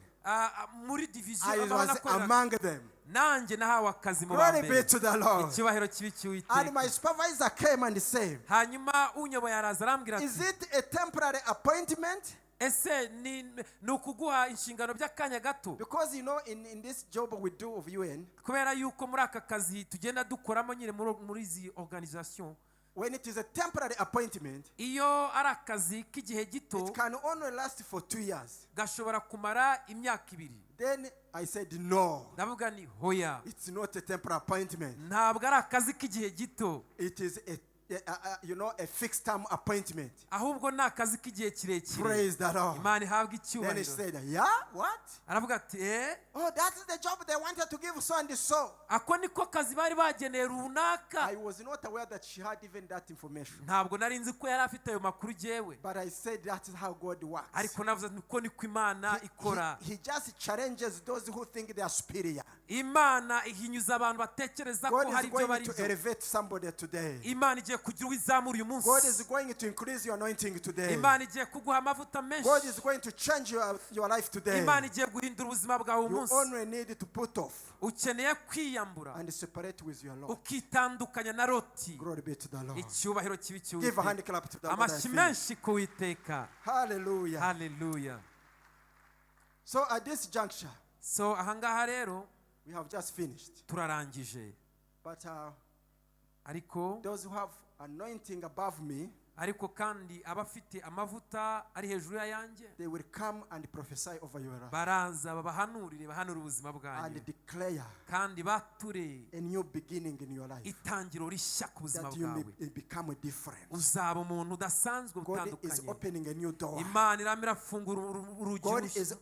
S1: muri division,
S2: I was among them.
S1: Nanjye nahawe akazi mu
S2: Glory
S1: bambere.
S2: be to the Lord.
S1: Icyubahiro kibi cy'Uwiteka.
S2: And my supervisor came and said,
S1: hanyuma unyoboye araza arambwira ati,
S2: is it a temporary appointment?
S1: Ese ni ukuguha inshingano by'akanya gato?
S2: Because in this job we do of UN,
S1: kubera yuko muri aka kazi tugenda dukoramo nyine muri izi organisation,
S2: when it is a temporary appointment,
S1: iyo ari akazi k'igihe gito,
S2: it can only last for 2 years.
S1: gashobora kumara imyaka 2.
S2: Then I said, no,
S1: ndavuga ni hoya,
S2: it's not a temporary appointment.
S1: ntabwo ari akazi k'igihe gito,
S2: It is a a fixed term appointment.
S1: ahubwo ni akazi k'igihe kirekire.
S2: Praise the Lord.
S1: Imana ihabwa
S2: Then he
S1: icyubahiro.
S2: said, yeah, what?
S1: aravuga ati
S2: Oh, that is the job they wanted to give so and so.
S1: ako niko kazi bari bageneye runaka.
S2: I was not aware that she had even that information.
S1: ntabwo nari nzi ko yari afite ayo makuru jewe,
S2: But I said that is how God works.
S1: ariko navuze niko niko Imana ikora.
S2: He just challenges those who think they are superior.
S1: Imana ihinyuza abantu batekereza ko
S2: God
S1: hari
S2: is
S1: ibyo
S2: going
S1: bari
S2: to
S1: byo.
S2: elevate somebody today.
S1: Imana igiye kugira uwizamura uyu
S2: God is
S1: munsi.
S2: going to increase your anointing today.
S1: Imana igiye kuguha amavuta menshi.
S2: God is going to change your life today.
S1: Imana igiye guhindura ubuzima bwawe uyu
S2: You
S1: munsi.
S2: only need to put off
S1: ukeneye kwiyambura
S2: and separate with your Lord.
S1: ukitandukanya na Loti.
S2: Glory be to the Lord.
S1: icyubahiro kibi
S2: Give a hand
S1: cy'Uwiteka.
S2: clap to the Lord.
S1: amashyi menshi ku Uwiteka.
S2: Hallelujah.
S1: Hallelujah.
S2: So at this juncture,
S1: So ahangaha rero
S2: we have just finished.
S1: turarangije,
S2: But
S1: ariko
S2: those who have anointing above me,
S1: kandi abafite amavuta ari hejuru y'ayanjye
S2: they will come and prophesy over your life
S1: baraza babahanurire, bahanura ubuzima bwanyu
S2: and declare
S1: kandi bature
S2: a new beginning in your life,
S1: itangiro rishya ku buzima
S2: that you
S1: bwawe.
S2: may become different.
S1: uzaba umuntu udasanzwe
S2: God is
S1: utandukanye.
S2: opening a new door.
S1: Imana iramo irafungura urugi
S2: God
S1: rushya.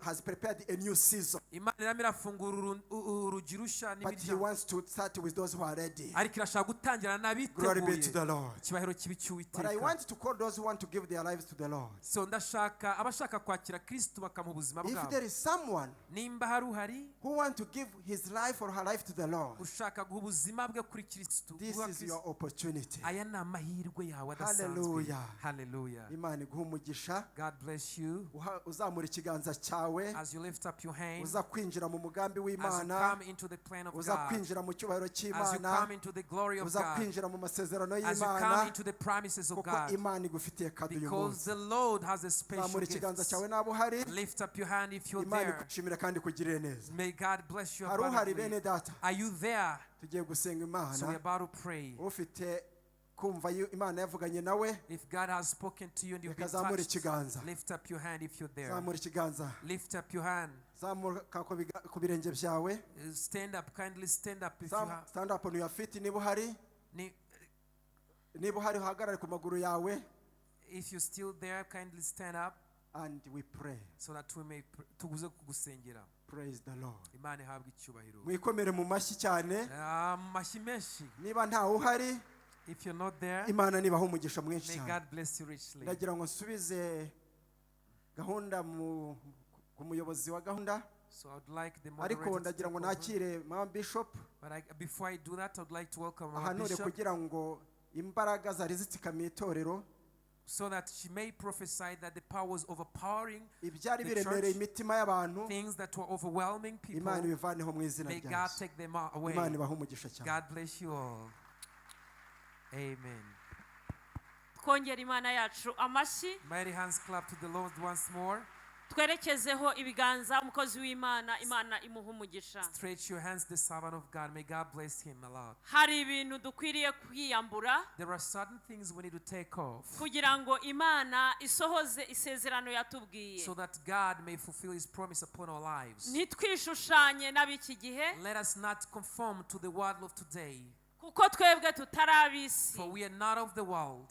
S2: has prepared a new season,
S1: Imana iramo irafungura urugi rushya
S2: but He
S1: n'imiryango,
S2: wants to start with those who are ready.
S1: ariko irashaka gutangira
S2: Glory be to
S1: n'abiteguye.
S2: the Lord.
S1: Icyubahiro kibi
S2: But I
S1: cy'Uwiteka.
S2: want to call those who want to give their lives to the Lord.
S1: So ndashaka abashaka kwakira Kristo bakamuha ubuzima
S2: If
S1: bwabo.
S2: there is someone
S1: Nimba hari uhari
S2: who wants to give his life or her life to the Lord,
S1: ushaka guha ubuzima bwe kuri Kristo,
S2: this
S1: guha
S2: is
S1: Kristo,
S2: your opportunity.
S1: aya ni amahirwe yawe adasanzwe.
S2: Hallelujah.
S1: Hallelujah.
S2: Imana iguhe umugisha.
S1: God bless you
S2: Uzamura ikiganza cyawe,
S1: as you lift up your hand,
S2: uza kwinjira mu mugambi
S1: as you
S2: w'Imana,
S1: come into the plan of
S2: uza
S1: God,
S2: kwinjira mu cyubahiro
S1: as you
S2: cy'Imana,
S1: come into the glory of
S2: uza
S1: God,
S2: kwinjira mu masezerano
S1: as you come
S2: y'Imana,
S1: into the promises of
S2: kuko
S1: God,
S2: Imana igufitiye kado uyu
S1: because
S2: munsi.
S1: the Lord has a special
S2: Zamura ikiganza
S1: gift.
S2: cyawe nabo uhari,
S1: Lift up your hand if you're
S2: Imana
S1: there.
S2: igushimira kandi ikugirire neza.
S1: May God bless you
S2: Hari uhari
S1: abundantly.
S2: bene data,
S1: Are you there?
S2: tugiye gusenga
S1: So we're
S2: Imana.
S1: about to pray.
S2: Ufite kumva Imana yavuganye nawe,
S1: If God has spoken to you and you've been
S2: reka zamura
S1: touched,
S2: ikiganza.
S1: lift up your hand if you're there.
S2: Zamura ikiganza.
S1: Lift up your hand.
S2: Zamuka ku birenge byawe.
S1: Stand up. Kindly stand up if you have.
S2: Stand up on your feet niba uhari.
S1: Ni-
S2: Niba uhari uhagarare ku maguru yawe.
S1: If you're still there, kindly stand up
S2: And we pray.
S1: so that we may tuguze kugusengera.
S2: Praise the Lord.
S1: Imana ihabwe icyubahiro.
S2: Mwikomere mu mashyi cyane.
S1: Amashyi menshi.
S2: Niba ntawe uhari,
S1: If you're not there,
S2: Imana nibaha umugisha mwinshi
S1: may
S2: cyane.
S1: God bless you richly.
S2: Ndagira ngo nsubize gahunda ku muyobozi wa gahunda,
S1: So I would like the
S2: ariko
S1: moderator to
S2: ndagira
S1: take
S2: ngo
S1: over.
S2: nakire Mama Bishop
S1: But before I do that, I would like to welcome our
S2: ahanure
S1: bishop
S2: kugira ngo imbaraga zari zitsikamiye itorero,
S1: so that she may prophesy that the powers overpowering
S2: ibyari
S1: the
S2: biremereye
S1: church,
S2: imitima y'abantu,
S1: things that were overwhelming people,
S2: Imana ibivaneho mu izina
S1: may
S2: rya
S1: God
S2: Yesu.
S1: take them away.
S2: Imana ibahe umugisha cyane.
S1: God bless you all. Amen.
S4: twongera Imana yacu amashyi,
S1: Mighty hands clap to the Lord once more.
S4: twerekezeho ibiganza umukozi w'Imana, Imana imuha umugisha.
S1: Stretch your hands, the servant of God. May God bless him a lot.
S4: Hari ibintu dukwiriye kwiyambura
S1: There are certain things we need to take off
S4: kugira ngo Imana isohoze isezerano yatubwiye.
S1: so that God may fulfill his promise upon our lives.
S4: Ntitwishushanye n'ab'iki gihe,
S1: Let us not conform to the world of today,
S4: kuko twebwe tutari ab'isi.
S1: for we are not of the world.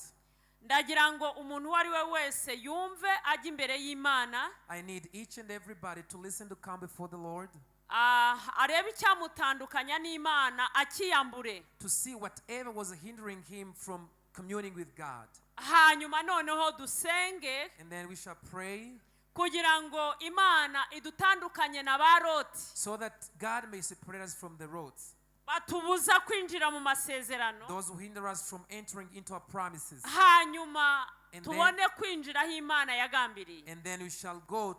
S4: Ndagira ngo umuntu uwo ari we wese yumve ajya imbere y'Imana,
S1: I need each and everybody to listen, to come before the Lord,
S4: arebe icyamutandukanya n'Imana akiyambure.
S1: to see whatever was hindering him from communing with God.
S4: Hanyuma noneho dusenge
S1: And then we shall pray
S4: kugira ngo Imana idutandukanye na ba Loti,
S1: so that God may separate us from the roads,
S4: batubuza kwinjira mu masezerano,
S1: those who hinder us from entering into our promises.
S4: hanyuma
S1: And
S4: tubone kwinjira aho Imana yagambiriye.
S1: And then we shall go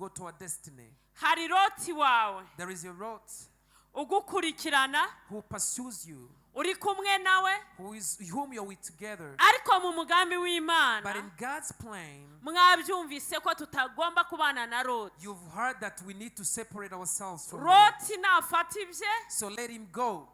S1: to our destiny.
S4: Hari Loti wawe
S1: There is a road
S4: ugukurikirana,
S1: who pursues you,
S4: uri kumwe nawe,
S1: whom you're with together.
S4: ariko mu mugambi
S1: But
S4: w'Imana
S1: in God's plan,
S4: mwabyumvise ko tutagomba kubana na Loti.
S1: you've heard that we need to separate ourselves from him.
S4: Loti nafata ibye,
S1: So let him go.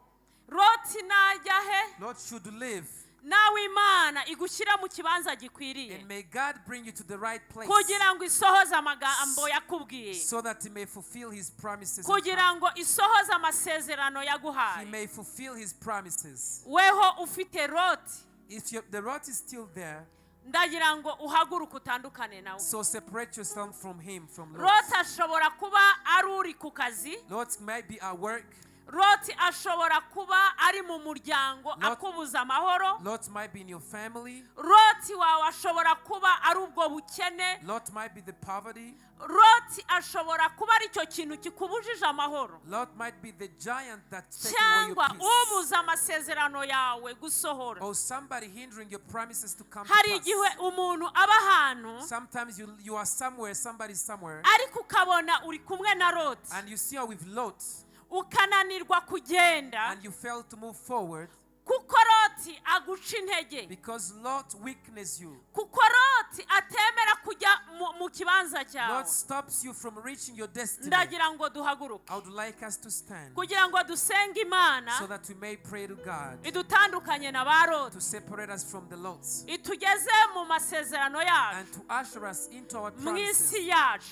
S4: Loti najya he,
S1: Lord should live
S4: nawe Imana igushyira mu kibanza gikwiriye.
S1: And may God bring you to the right place.
S4: Kugira ngo isohoze amagambo yakubwiye.
S1: So that he may fulfill his promises.
S4: Kugira ngo isohoze amasezerano yaguhaye.
S1: He may fulfill his promises.
S4: Weho ufite Loti.
S1: If the Lot is still there,
S4: ndagira ngo uhaguruke utandukane nawe.
S1: So separate yourself from him, from Lot.
S4: Lot ashobora kuba ari uri ku kazi.
S1: Lot might be at work.
S4: Lot ashobora kuba ari mu muryango akubuza amahoro.
S1: Lot might be in your family.
S4: Lot wawe ashobora kuba ari ubwo bukene.
S1: Lot might be the poverty.
S4: Lot ashobora kuba ari cyo kintu kikubujije amahoro.
S1: Lot might be the giant that's taking away your peace.
S4: Cyangwa ubuza amasezerano yawe gusohora.
S1: Or somebody hindering your promises to come to
S4: pass. Hari igihe umuntu aba ahantu.
S1: Sometimes you are somewhere, somebody's somewhere.
S4: Ariko ukabona uri kumwe na Lot.
S1: And you see her with Lot.
S4: Ukananirwa kugenda.
S1: And you fail to move forward.
S4: Kuko Lot aguca intege.
S1: Because Lot weakens you.
S4: Kuko Lot atemera kujya mu kibanza cyawe.
S1: Lot stops you from reaching your destiny.
S4: Ndagira ngo duhaguruke.
S1: I would like us to stand.
S4: Kugira ngo dusenge Imana.
S1: So that we may pray to God.
S4: Idutandukanye na ba Lot.
S1: To separate us from the Lots.
S4: Itugeze mu masezerano yacu.
S1: And to usher us into our promises.
S4: Mwisi yacu.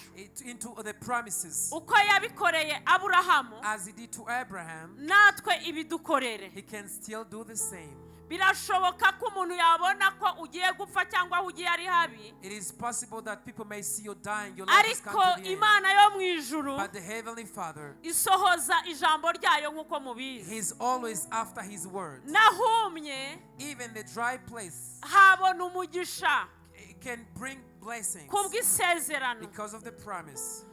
S1: Into the promises.
S4: Uko yabikoreye Aburahamu.
S1: As he did to Abraham.
S4: Natwe ibidukorere.
S1: He can still do the same.
S4: Birashoboka ko umuntu yabona ko ugiye gupfa cyangwa ugiye ari habi.
S1: It is possible that people may see you dying, your life is coming to the end.
S4: Imana yo mu ijuru.
S1: But the heavenly Father.
S4: Isohoza ijambo ryayo nkuko mubizi.
S1: He's always after his word.
S4: Nahumye.
S1: Even the dry place.
S4: Habona umugisha.
S1: It can bring blessings.
S4: Kubw'isezerano.
S1: Because of the promise.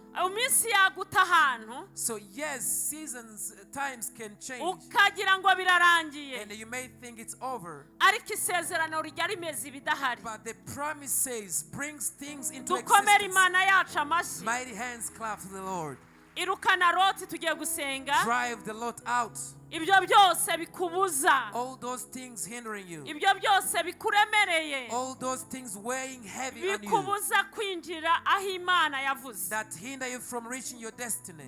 S4: So
S1: yes, seasons, times can change.
S4: And
S1: you may think it's over.
S4: But
S1: the promise says brings things into existence. Mighty hands clap to the Lord.
S4: Drive
S1: the Lot out. All those things hindering you. All those things weighing heavy on you. That hinder you from reaching your destiny.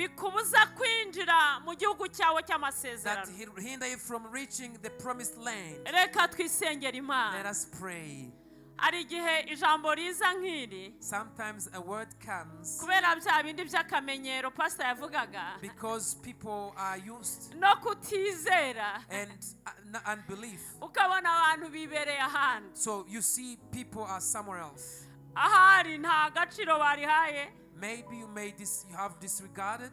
S1: That hinder you from reaching the promised land. Let us pray. Sometimes a word comes because people are used and unbelief. So you see people are somewhere else. Maybe you have disregarded.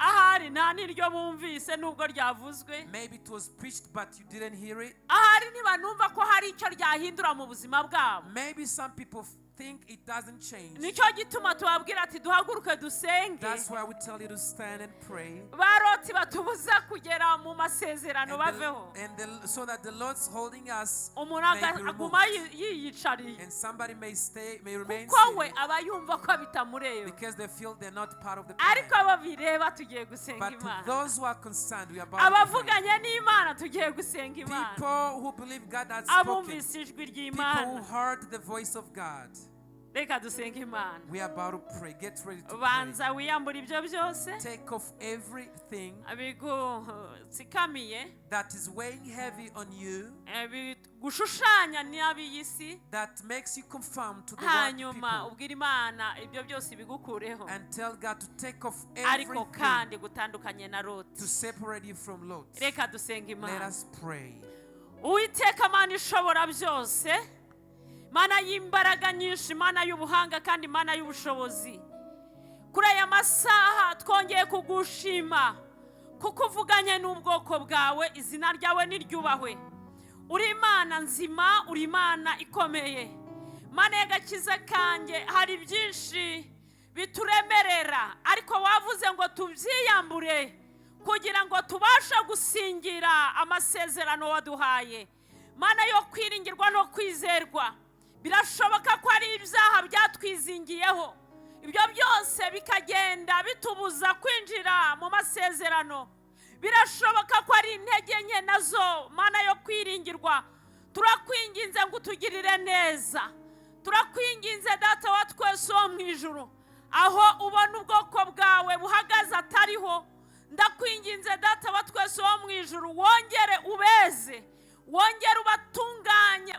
S1: Maybe it was preached but you didn't hear it. Maybe some people think it doesn't change. That's why we tell you to stand and pray. So that the Lord's holding us may be removed. And somebody may remain seated because they feel they're not part of the plan. But to those who are concerned, we are about to pray. People who believe God has spoken. People who heard the voice of God. We are about to pray. Get ready to pray. Take off everything that is weighing heavy on you, that makes you conform to the world people, and tell God to take off everything to separate you from Lot. Let us pray.
S4: Mana y'imbaraga nyinshi, Mana y'ubuhanga kandi Mana y'ubushobozi. Kuri aya masaha twongeye kugushima kuko uvuganye n'ubwoko bwawe, izina ryawe niryubahwe. Uri Imana nzima, uri Imana ikomeye. Mana y'agakiza kanjye, hari byinshi bituremerera, ariko wavuze ngo tubyiyambure kugira ngo tubashe gusingira amasezerano waduhaye. Mana yo kwiringirwa no kwizerwa. Birashoboka ko ari ibyaha byatwizingiyeho, ibyo byose bikagenda bitubuza kwinjira mu masezerano. Birashoboka ko ari intege nke nazo, Mana yo kwiringirwa. Turakwinginze ngo utugirire neza. Turakwinginze Data wa twese wo mu ijuru, aho ubona ubwoko bwawe buhagaze atariho, ndakwinginze Data wa twese wo mu ijuru, wongere ubeze, wongere ubatunganye,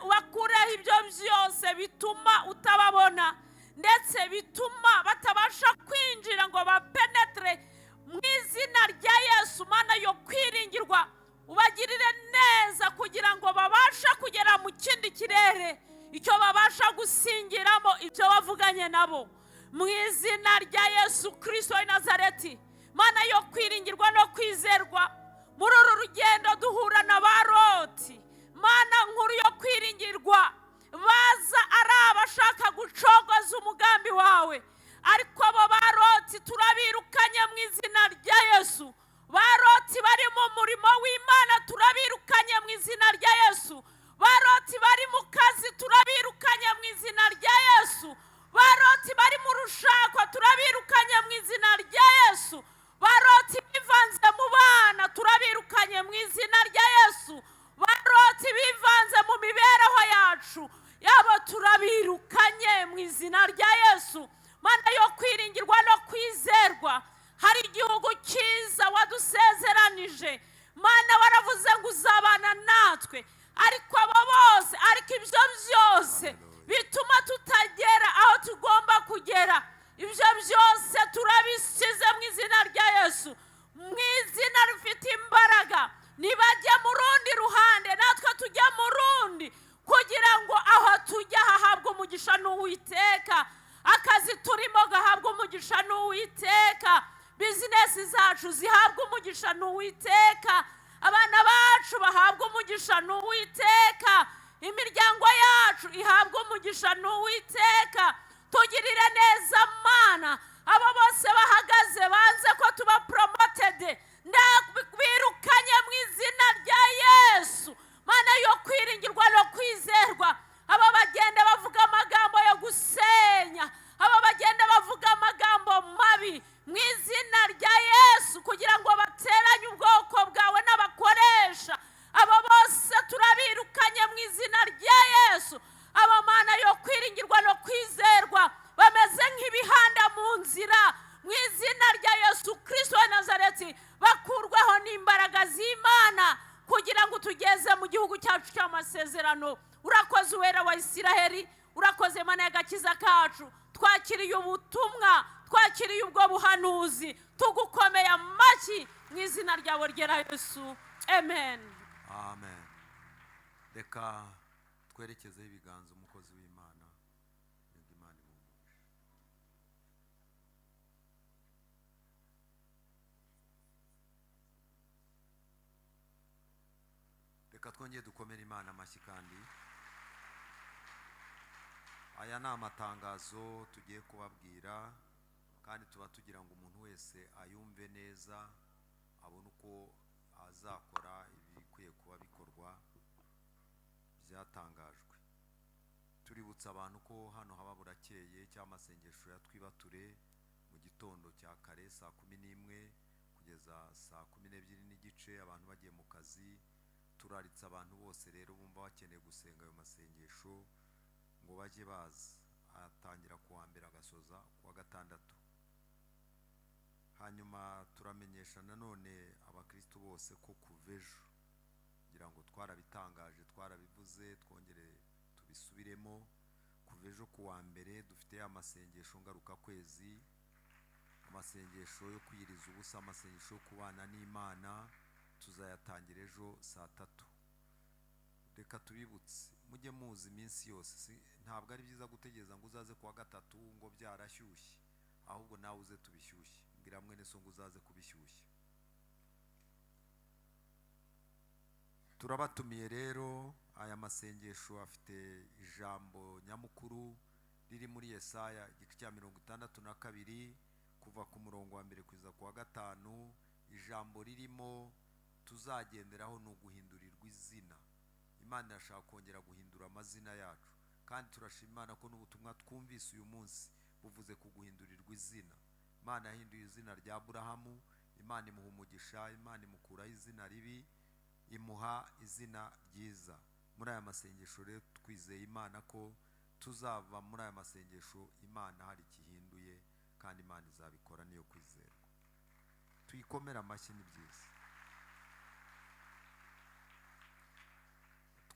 S4: dukureho ibyo byose bituma utababona ndetse bituma batabasha kwinjira ngo bapenetre mu izina rya Yesu. Mana yo kwiringirwa, ubagirire neza kugira ngo babashe kugera mu kindi kirere, icyo babasha gusingiramo ibyo bavuganye nabo, mu izina rya Yesu Kristo wa Nazareti. Mana yo kwiringirwa no kwizerwa, muri uru rugendo duhura na baroti, Mana nkuru yo kwiringirwa, baza ari abashaka gucogoza umugambi wawe, ariko abo baroti turabirukanye mu izina rya Yesu. Baroti bari mu murimo w'Imana turabirukanye mu izina rya Yesu. Baroti bari mu kazi turabirukanye mu izina rya Yesu. Baroti bari mu rushako turabirukanye mu izina rya Yesu. Baroti bivanze mu bana turabirukanye mu izina rya Yesu. Baroti bivanze mu mibereho yacu yabo turabirukanye mu izina rya Yesu. Mana yo kwiringirwa no kwizerwa, hari igihugu cyiza wadusezeranije. Mana waravuze ngo uzabana natwe, ariko abo bose, ariko ibyo byose bituma tutagera aho tugomba kugera, ibyo byose turabisize mu izina rya Yesu. Mu izina rifite imbaraga, nibajya mu rundi ruhande natwe tujya mu rundi, kugira ngo aho tujya hahabwe umugisha n'Uwiteka, akazi turimo gahabwe umugisha n'Uwiteka, bizinesi zacu zihabwe umugisha n'Uwiteka, abana bacu bahabwe umugisha n'Uwiteka, imiryango yacu ihabwe umugisha n'Uwiteka. Tugirire neza Mana abo bose bahagaze banze ko tuba promoted, ndabirukanye mu izina rya Yesu. Mana yo kwiringirwa no kwizerwa, abo bagenda bavuga amagambo yo gusenya, abo bagenda bavuga amagambo mabi mu izina rya Yesu, kugira ngo bateranye ubwoko bwawe n'abakoresha, abo bose turabirukanye mu izina rya Yesu. Abo Mana yo kwiringirwa no kwizerwa bameze nk'ibihanda mu nzira, mu izina rya Yesu Kristo wa Nazareti, bakurweho n'imbaraga z'Imana kugira ngo tugeze mu gihugu cyacu cy'amasezerano. Urakoze Uwera wa Isiraheli, urakoze Mana y'agakiza kacu, twakiriye ubutumwa, twakiriye ubwo buhanuzi, tugukomeye amashyi mu izina ryawe ryera Yesu, amen.
S3: Amen. Reka twerekezeho ibiganza umukozi w'Imana, Imana imumugishe. Reka twongeye dukomere Imana amashyi kandi. Aya ni amatangazo tugiye kubabwira, kandi tuba tugira ngo umuntu wese ayumve neza, abone uko azakora ibikwiye kuba bikorwa byatangajwe. Tuributsa abantu ko hano haba burakeye cy'amasengesho ya Twibature mu gitondo cya kare saa 11 kugeza saa 12:30, abantu bagiye mu kazi. Turaritse abantu bose rero bumva bakeneye gusenga ayo masengesho ngo bajye baza. Atangira kuwa mbere agasoza kuwa gatandatu. Hanyuma turamenyesha nanone abakristo bose ko kuvejo, kugira ngo twarabitangaje, twarabivuze, twongere tubisubiremo, kuvejo kuwa mbere dufite amasengesho ngaruka kwezi, amasengesho yo kwiriza ubusa, amasengesho yo kubana n'Imana, tuzayatangira ejo saa 3. Reka tubibutse, mujye muzi iminsi yose, ntabwo ari byiza gutegereza ngo uzaze kuwa gatatu ngo byarashyushye, ahubwo nawe uze tubishyushye. Mbwira mwene so ngo uzaze kubishyushya. Turabatumiye rero. Aya masengesho afite ijambo nyamukuru riri muri Yesaya igice cya 62 kuva ku murongo wa 1 kugeza ku wa 5. Ijambo ririmo tuzagenderaho no guhindurirwa izina. Imana irashaka kongera guhindura amazina yacu, kandi turashima Imana ko n'ubutumwa twumvise uyu munsi buvuze ku guhindurirwa izina. Imana yahinduye izina rya Aburahamu, Imana imuha umugisha, Imana imukuraho izina ribi, imuha izina ryiza. Muri aya masengesho rero twizeye Imana ko tuzava muri aya masengesho Imana hari ikihinduye, kandi Imana izabikora niyo kwizerwa. Tuyikomera amashyi, ni byiza.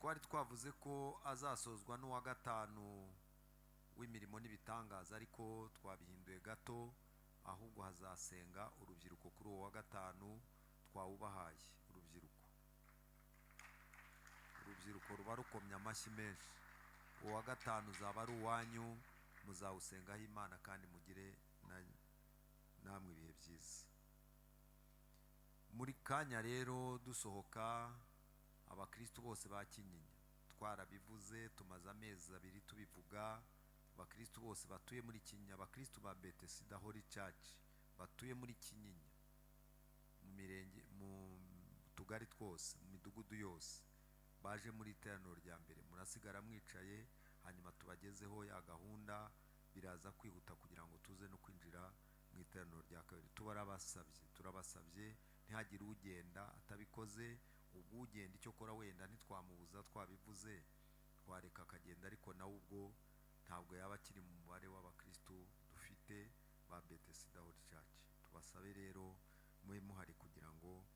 S3: twari twavuze ko azasozwa n'uwa gatanu w'imirimo n'ibitangaza, ariko twabihinduye gato, ahubwo hazasenga urubyiruko kuri uwo wa gatanu. Twawubahaye urubyiruko ruba rukomye amashyi menshi. Uwa gatanu uzaba ari uwanyu, muzawusengaho Imana kandi mugire namwe ibihe byiza. Muri kanya rero dusohoka, abakristo bose ba Kinyinya twarabivuze, tumaze amezi 2 tubivuga. Abakristo bose batuye muri Kinyinya, abakristo ba BETHESDA Holy Church batuye muri Kinyinya, mu mirenge, mu tugari twose, mu midugudu yose, baje muri iteraniro rya mbere, murasigara mwicaye, hanyuma tubagezeho ya gahunda. Biraza kwihuta kugira ngo tuze no kwinjira mu iteraniro rya kabiri. Turabasabye ntihagire ugenda atabikoze. Ubwo ugenda icyo kora wenda ntitwamubuza, twabivuze, twareka akagenda, ariko nawe ubwo ntabwo yaba akiri mu mubare w'abakristo dufite ba BETHESDA Holy Church. Tubasabe rero mwe muhari kugira ngo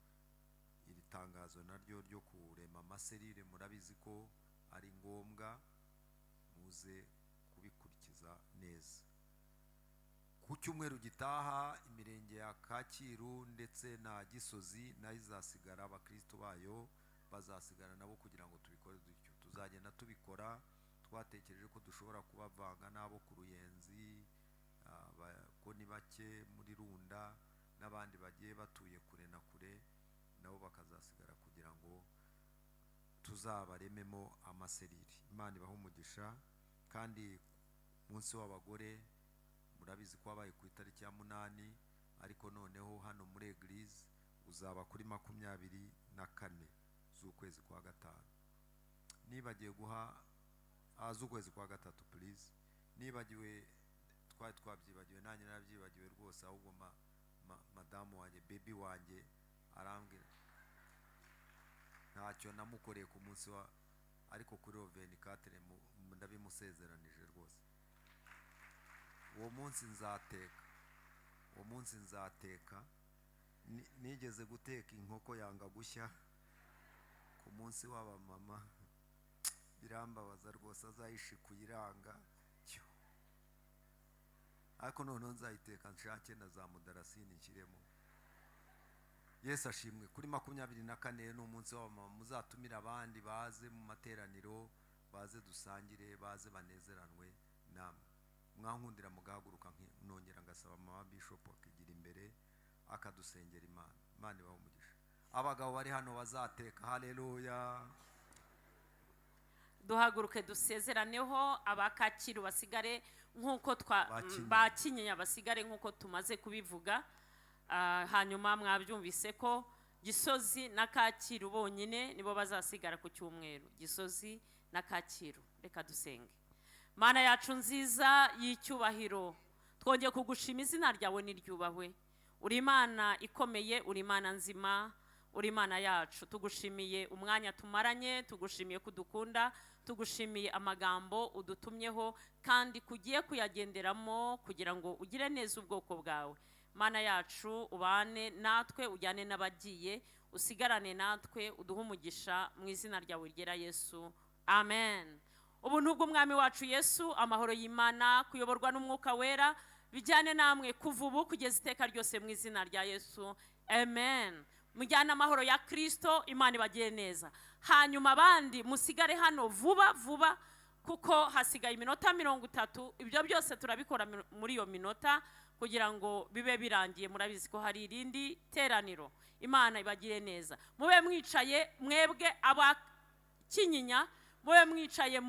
S3: iri tangazo naryo ryo kurema amaserire, murabizi ko ari ngombwa, muze kubikurikiza neza. Ku cyumweru gitaha, imirenge ya Kacyiru ndetse na Gisozi nayo izasigara, abakristo bayo bazasigara nabo kugira ngo tubikore dutyo. Tuzagenda tubikora, twatekereje ko dushobora kubavanga n'abo ku Ruyenzi, ko ni bake muri Runda, n'abandi bagiye batuye kure na kure, nabo bakazasigara kugira ngo tuzabarememo amaserire. Imana ibahe umugisha. Kandi munsi w'abagore murabizi ko wabaye ku itariki ya 8, ariko noneho hano muri Eglise uzaba kuri 24 z'ukwezi kwa gatanu. Nibagiye guha z'ukwezi kwa gatatu, please. Nibagiwe, twabyibagiwe, nanjye narabyibagiwe rwose, ahubwo madamu wanjye, baby wanjye arambwira ntacyo namukoreye ku munsi wa, ariko kuri 24 ndabimusezeranije rwose. Uwo munsi nzateka. Nigeze guteka inkoko yanga gushya ku munsi w'abamama, birambabaza rwose, azayishikuye iranga, ariko noneho nzayiteka nshake na za mudarasini nshyiremo. Yesu ashimwe. Kuri 24 ni umunsi w'abamama, muzatumira abandi baze mu materaniro, baze dusangire, baze banezeranwe namwe. Mwankundira mugahaguruka, nongera ngasaba mama Bishop akigira imbere akadusengera Imana. Imana ibahe umugisha. Abagabo bari hano bazateka. Haleluya.
S4: Duhaguruke dusezeraneho, abakacyiru basigare nkuko bakinyinya basigare nkuko tumaze kubivuga. Hanyuma mwabyumvise ko Gisozi na Kacyiru bonyine nibo bazasigara ku cyumweru. Gisozi na Kacyiru. Reka dusenge. Mana yacu nziza y'icyubahiro, twongeye kugushima, izina ryawe niryubahwe. Uri Imana ikomeye, uri Imana nzima, uri Imana yacu. Tugushimiye umwanya tumaranye, tugushimiye kudukunda, tugushimiye amagambo udutumyeho kandi kugiye kuyagenderamo kugira ngo ugire neza ubwoko bwawe. Mana yacu, ubane natwe, ujyane n'abagiye, usigarane natwe, uduhe umugisha mu izina ryawe ryera Yesu. Amen. Ubuntu bw'Umwami wacu Yesu, amahoro y'Imana, kuyoborwa n'Umwuka Wera bijyane namwe kuva ubu kugeza iteka ryose mu izina rya Yesu. Amen. Mujyana amahoro ya Kristo, Imana ibagire neza. Hanyuma abandi musigare hano vuba kuko hasigaye iminota 30. Ibyo byose turabikora muri iyo minota kugira ngo bibe birangiye. Murabizi ko hari irindi teraniro. Imana ibagire neza. Mube mwicaye, mwebwe abakinyinya mube mwicaye,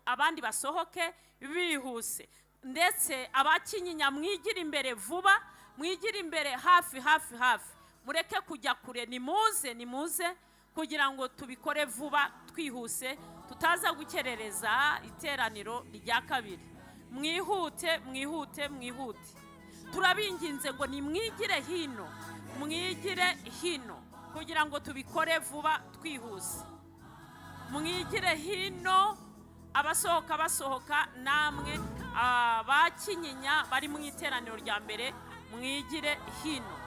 S4: abandi basohoke bihuse, ndetse abakinyinya mwigira imbere vuba, mwigira imbere hafi. Mureke kujya kure, nimuze kugira ngo tubikore vuba twihuse, tutaza gukerereza iteraniro rya kabiri. Mwihute. Turabinginze ngo nimwigire hino kugira ngo tubikore vuba twihuse. Mwigire hino, abasohoka namwe abakinyinya bari mu iteraniro rya mbere, mwigire hino.